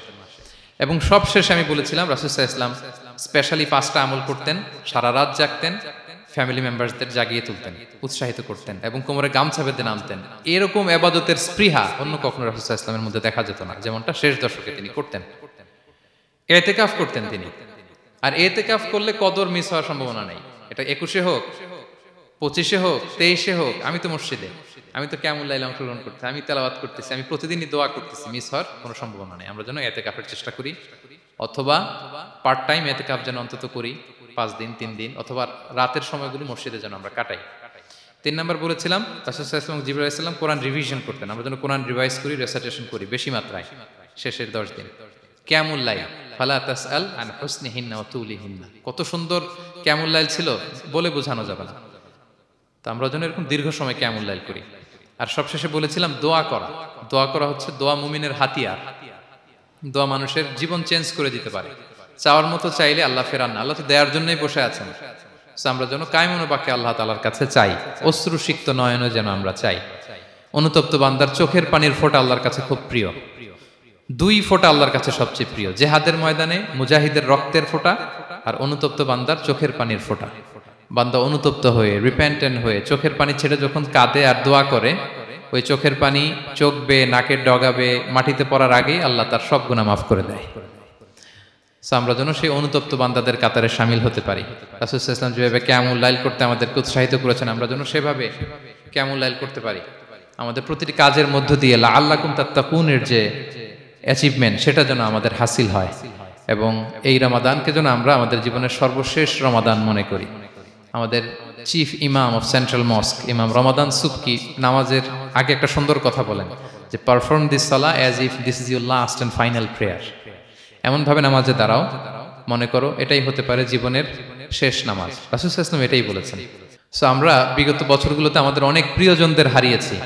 এবং সবশেষে আমি বলেছিলাম রাসূল সাল্লাল্লাহু আলাইহি ওয়াসাল্লাম স্পেশালি 5টা আমল করতেন, সারা রাত জাগতেন, ফ্যামিলি মেম্বারসদের জাগিয়ে তুলতেন, উৎসাহিত করতেন এবং কোমরে গামছা বেঁধে নামতেন। এরকম ইবাদতের স্পৃহা অন্য কখনো রাসূল সাল্লাল্লাহু আলাইহি ওয়াসাল্লামের মধ্যে দেখা যেত না, যেমনটা শেষ দশকে তিনি করতেন। ইতিকাফ করতেন তিনি। আর ইতিকাফ করলে কদর মিস হওয়ার সম্ভাবনা নেই। এটা 21-এ হোক, 25-এ হোক, 23-এ হোক, আমি তো মসজিদে, আমি তো কিয়ামুল লাইলে অংশগ্রহণ করতেছি, আমি তেলাওয়াত করতেছি, আমি প্রতিদিনই দোয়া করতেছি, মিস হওয়ার কোনো সম্ভাবনা নেই। আমরা যেন ইতিকাফের চেষ্টা করি, অথবা পার্ট টাইম ইতিকাফ যেন অন্তত করি, 5 দিন 3 দিন, অথবা রাতের সময়গুলো মসজিদে যেন আমরা কাটাই। 3 নম্বর বলেছিলাম রাসূল সাল্লাল্লাহু আলাইহি ওয়াসাল্লাম জিবরাইল আলাইহিস সালাম কোরআন রিভিশন করতেন। আমরা যেন কোরআন রিভাইজ করি, রেসাইটেশন করি বেশি মাত্রায় শেষের 10 দিন। কিয়ামুল লাইল, ফালা তাসআল আন হুসনিহিন্না ওয়া তুলিহিন্না, কত সুন্দর কিয়ামুল লাইল ছিল বলে বোঝানো যাবে না। তো আমরা যেন এরকম দীর্ঘ সময় কিয়ামুল লাইল করি। আর সবশেষে বলেছিলাম দোয়া করা। দোয়া করা হচ্ছে দোয়া মুমিনের হাতিয়ার। দোয়া মানুষের জীবন চেঞ্জ করে দিতে পারে। চাওয়ার মতো চাইলে আল্লাহ ফেরান না, আল্লাহ তো দেওয়ার জন্যই বসে আছেন। আমরা যেন কায়মনো বাক্যে আল্লাহ তাআলার কাছে চাই, অশ্রুসিক্ত নয়নে যেন আমরা চাই। অনুতপ্ত বান্দার চোখের পানির ফোঁটা আল্লাহর কাছে খুব প্রিয়। 2 ফোঁটা আল্লাহর কাছে সবচেয়ে প্রিয়, জেহাদের ময়দানে মুজাহিদের রক্তের ফোঁটা আর অনুতপ্ত বান্দার চোখের পানির ফোঁটা। বান্দা অনুতপ্ত হয়ে, রিপেন্টেন্ট হয়ে চোখের পানি ছেড়ে যখন কাঁদে আর দোয়া করে, ওই চোখের পানি চোখ বেয়ে, নাকের ডগাবে, মাটিতে পড়ার আগেই আল্লাহ তার সব গুনাহ মাফ করে দেয়। আমরা যেন সেই অনুতপ্ত বান্দাদের কাতারে শামিল হতে পারি। রাসূল সাল্লাল্লাহু আলাইহি ওয়াসাল্লাম যেভাবে কিয়ামুল লাইল করতে আমাদেরকে উৎসাহিত করেছেন, আমরা যেন সেভাবে কিয়ামুল লাইল করতে পারি। আমাদের প্রতিটি কাজের মধ্য দিয়ে লাআল্লাকুম তাত্তাকুনের যে অ্যাচিভমেন্ট, সেটা যেন আমাদের হাসিল হয়। এবং এই রমাদানকে যেন আমরা আমাদের জীবনের সর্বশেষ রমাদান মনে করি। আমাদের চিফ ইমাম অফ সেন্ট্রাল মস্ক, ইমাম রমাদান সুবকি, নামাজের আগে একটা সুন্দর কথা বলেন যে perform this Salah as if this is your last and final prayer. এমনভাবে নামাজে দাঁড়াও, মনে করো এটাই হতে পারে জীবনের শেষ নামাজ। রাসূল সাল্লাল্লাহু আলাইহি ওয়াসাল্লাম এটাই বলেছেন। সো আমরা বিগত বছরগুলোতে আমাদের অনেক প্রিয়জনদের হারিয়েছি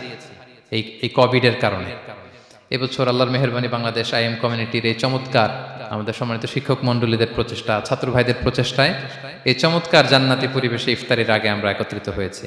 এই কোভিডের কারণে। এবছর আল্লাহর মেহেরবানি বাংলাদেশ আইএম কমিউনিটির এই চমৎকার, আমাদের সম্মানিত শিক্ষক মণ্ডলীদের প্রচেষ্টা, ছাত্র ভাইদের প্রচেষ্টায় এই চমৎকার জান্নাতি পরিবেশে ইফতারের আগে আমরা একত্রিত হয়েছি।